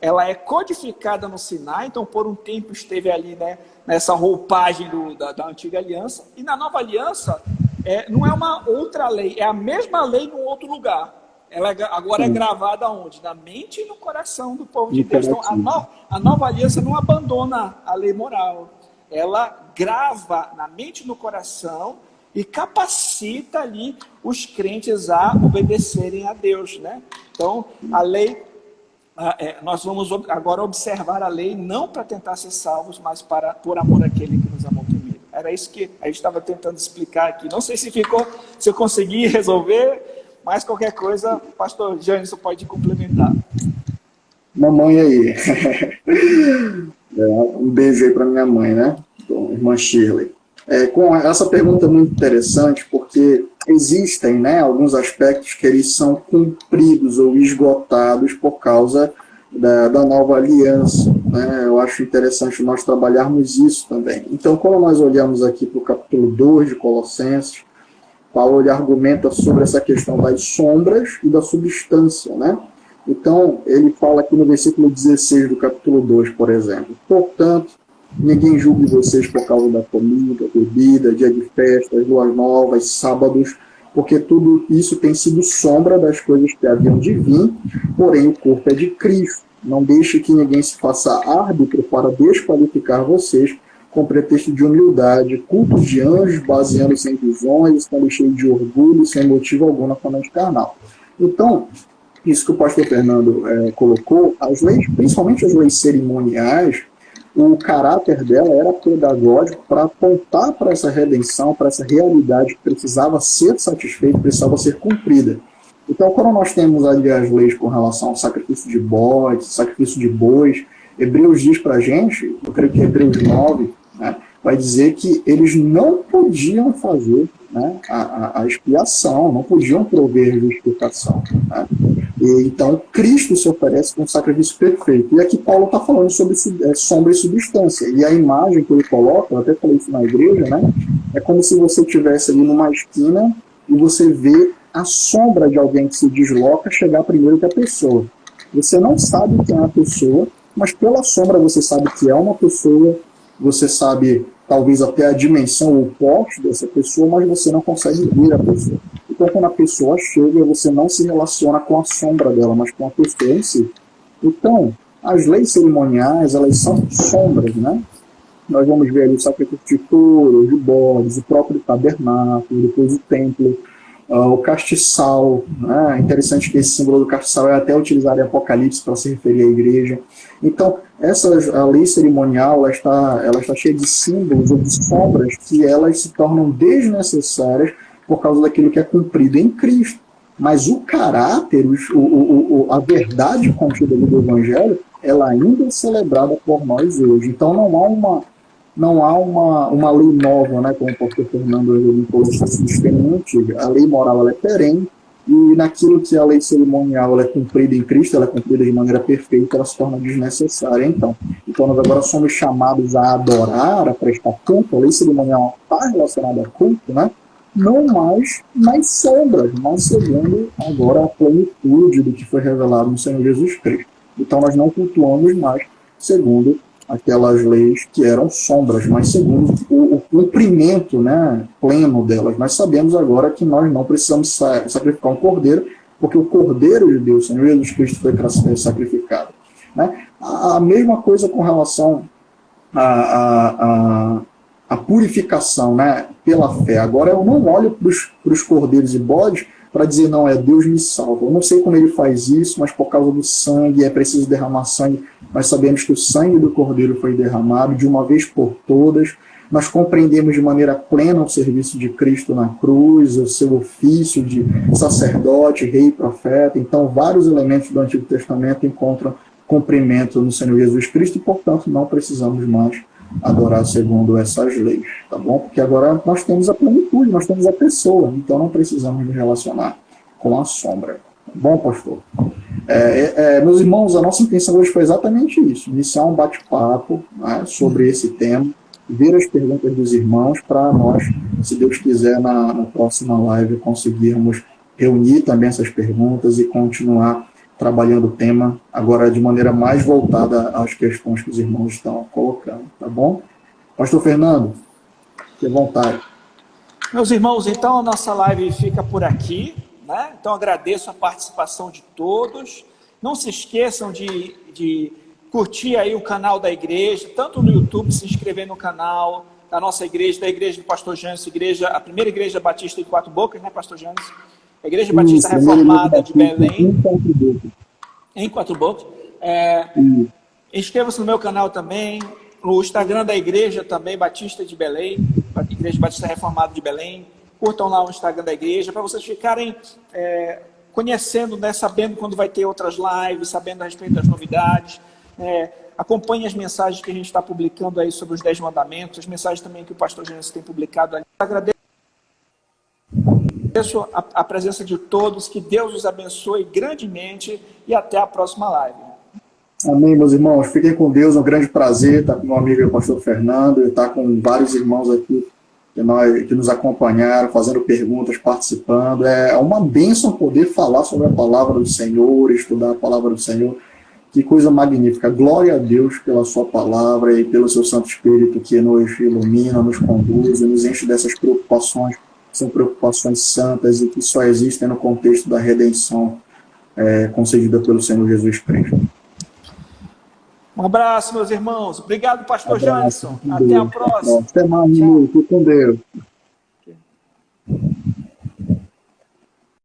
ela é codificada no Sinai, então por um tempo esteve ali, né, nessa roupagem da antiga aliança, e na nova aliança, não é uma outra lei, é a mesma lei num outro lugar. Ela agora é gravada onde? Na mente e no coração do povo de Deus. Então, a nova aliança não abandona a lei moral. Ela grava na mente e no coração e capacita ali os crentes a obedecerem a Deus, né? Então, a lei, nós vamos agora observar a lei não para tentar ser salvos, mas por amor àquele que nos amou primeiro. Era isso que a gente estava tentando explicar aqui. Não sei se eu consegui resolver, mas qualquer coisa, pastor Jânison pode complementar. Mamãe aí. Um beijo aí para minha mãe, né? Irmã Shirley. Com essa pergunta é muito interessante, porque existem, né, alguns aspectos que eles são cumpridos ou esgotados por causa da nova aliança, né? Eu acho interessante nós trabalharmos isso também. Então, quando nós olhamos aqui para o capítulo 2 de Colossenses, Paulo ele argumenta sobre essa questão das sombras e da substância, né? Então, ele fala aqui no versículo 16 do capítulo 2, por exemplo, portanto, ninguém julgue vocês por causa da comida, bebida, dia de festas, luas novas, sábados, porque tudo isso tem sido sombra das coisas que haviam de vir, porém o corpo é de Cristo. Não deixe que ninguém se faça árbitro para desqualificar vocês, com pretexto de humildade, culto de anjos, baseando-se em visões, estando cheio de orgulho, sem motivo algum na mente carnal. Então, isso que o pastor Fernando colocou, as leis, principalmente as leis cerimoniais, o caráter dela era pedagógico para apontar para essa redenção, para essa realidade que precisava ser satisfeita, precisava ser cumprida. Então, quando nós temos ali as leis com relação ao sacrifício de bodes, sacrifício de bois, Hebreus diz para a gente, eu creio que Hebreus 9, né, vai dizer que eles não podiam fazer, né, a expiação, não podiam prover justificação. Né? E, então, Cristo se oferece com um sacrifício perfeito. E aqui Paulo está falando sobre sombra e substância. E a imagem que ele coloca, eu até falei isso na igreja, né, é como se você estivesse ali numa esquina e você vê a sombra de alguém que se desloca chegar primeiro que a pessoa. Você não sabe quem é a pessoa, mas pela sombra você sabe que é uma pessoa, você sabe talvez até a dimensão ou o porte dessa pessoa, mas você não consegue ver a pessoa. Então, quando a pessoa chega, você não se relaciona com a sombra dela, mas com a pessoa em si. Então, as leis cerimoniais, elas são sombras, né? Nós vamos ver ali o sacrifício de touro, de bodes, o próprio tabernáculo, depois o templo, o castiçal, né? É interessante que esse símbolo do castiçal é até utilizado em Apocalipse para se referir à igreja. Então, a lei cerimonial ela está cheia de símbolos ou de sombras que elas se tornam desnecessárias por causa daquilo que é cumprido em Cristo. Mas o caráter, a verdade contida do Evangelho, ela ainda é celebrada por nós hoje. Então, não há uma lei nova, né, como o pastor Fernando colocou, antiga. A lei moral ela é perene, e naquilo que a lei cerimonial ela é cumprida em Cristo, ela é cumprida de maneira perfeita, ela se torna desnecessária. Então nós agora somos chamados a adorar, a prestar culto. A lei cerimonial está relacionada a culto, né? Não mais nas sombras, mas segundo agora a plenitude do que foi revelado no Senhor Jesus Cristo. Então nós não cultuamos mais segundo aquelas leis que eram sombras, mas segundo o cumprimento, né, pleno delas. Nós sabemos agora que nós não precisamos sacrificar um cordeiro, porque o cordeiro de Deus, o Senhor Jesus Cristo, foi sacrificado. Né? A mesma coisa com relação à purificação, né, pela fé. Agora eu não olho para os cordeiros e bodes para dizer, não, Deus me salva. Eu não sei como ele faz isso, mas por causa do sangue, é preciso derramar sangue. Nós sabemos que o sangue do Cordeiro foi derramado de uma vez por todas. Nós compreendemos de maneira plena o serviço de Cristo na cruz, o seu ofício de sacerdote, rei e profeta. Então, vários elementos do Antigo Testamento encontram cumprimento no Senhor Jesus Cristo e, portanto, não precisamos mais adorar segundo essas leis, tá bom? Porque agora nós temos a plenitude, nós temos a pessoa, então não precisamos nos relacionar com a sombra. Tá bom, pastor? Meus irmãos, a nossa intenção hoje foi exatamente isso, iniciar um bate-papo, né, sobre esse tema, ver as perguntas dos irmãos para nós, se Deus quiser, na próxima live conseguirmos reunir também essas perguntas e continuar trabalhando o tema agora de maneira mais voltada às questões que os irmãos estão colocando, tá bom? Pastor Fernando, fique à vontade. Meus irmãos, então a nossa live fica por aqui, né? Então agradeço a participação de todos. Não se esqueçam de curtir aí o canal da igreja, tanto no YouTube, se inscrever no canal da nossa igreja, da igreja do pastor Janes, a primeira igreja batista em Quatro Bocas, né, pastor Janes? A Igreja Batista Reformada de Belém, em Quatro Bocas. Inscreva-se no meu canal também, no Instagram da Igreja também, Batista de Belém, Igreja Batista Reformada de Belém. Curtam lá o Instagram da igreja, para vocês ficarem conhecendo, né, sabendo quando vai ter outras lives, sabendo a respeito das novidades. Acompanhe as mensagens que a gente está publicando aí sobre os 10 mandamentos, as mensagens também que o pastor Gênesis tem publicado ali. Agradeço a presença de todos, que Deus os abençoe grandemente e até a próxima live. Amém, meus irmãos. Fiquem com Deus, um grande prazer estar com meu amigo o pastor Fernando, estar com vários irmãos aqui que nos acompanharam, fazendo perguntas, participando. É uma bênção poder falar sobre a palavra do Senhor, estudar a palavra do Senhor. Que coisa magnífica. Glória a Deus pela sua palavra e pelo seu Santo Espírito que nos ilumina, nos conduz e nos enche dessas preocupações são preocupações santas e que só existem no contexto da redenção concedida pelo Senhor Jesus Cristo. Um abraço, meus irmãos. Obrigado, pastor Jason. Com Até a Deus. próxima. Até mais, Tchau. fique com Deus.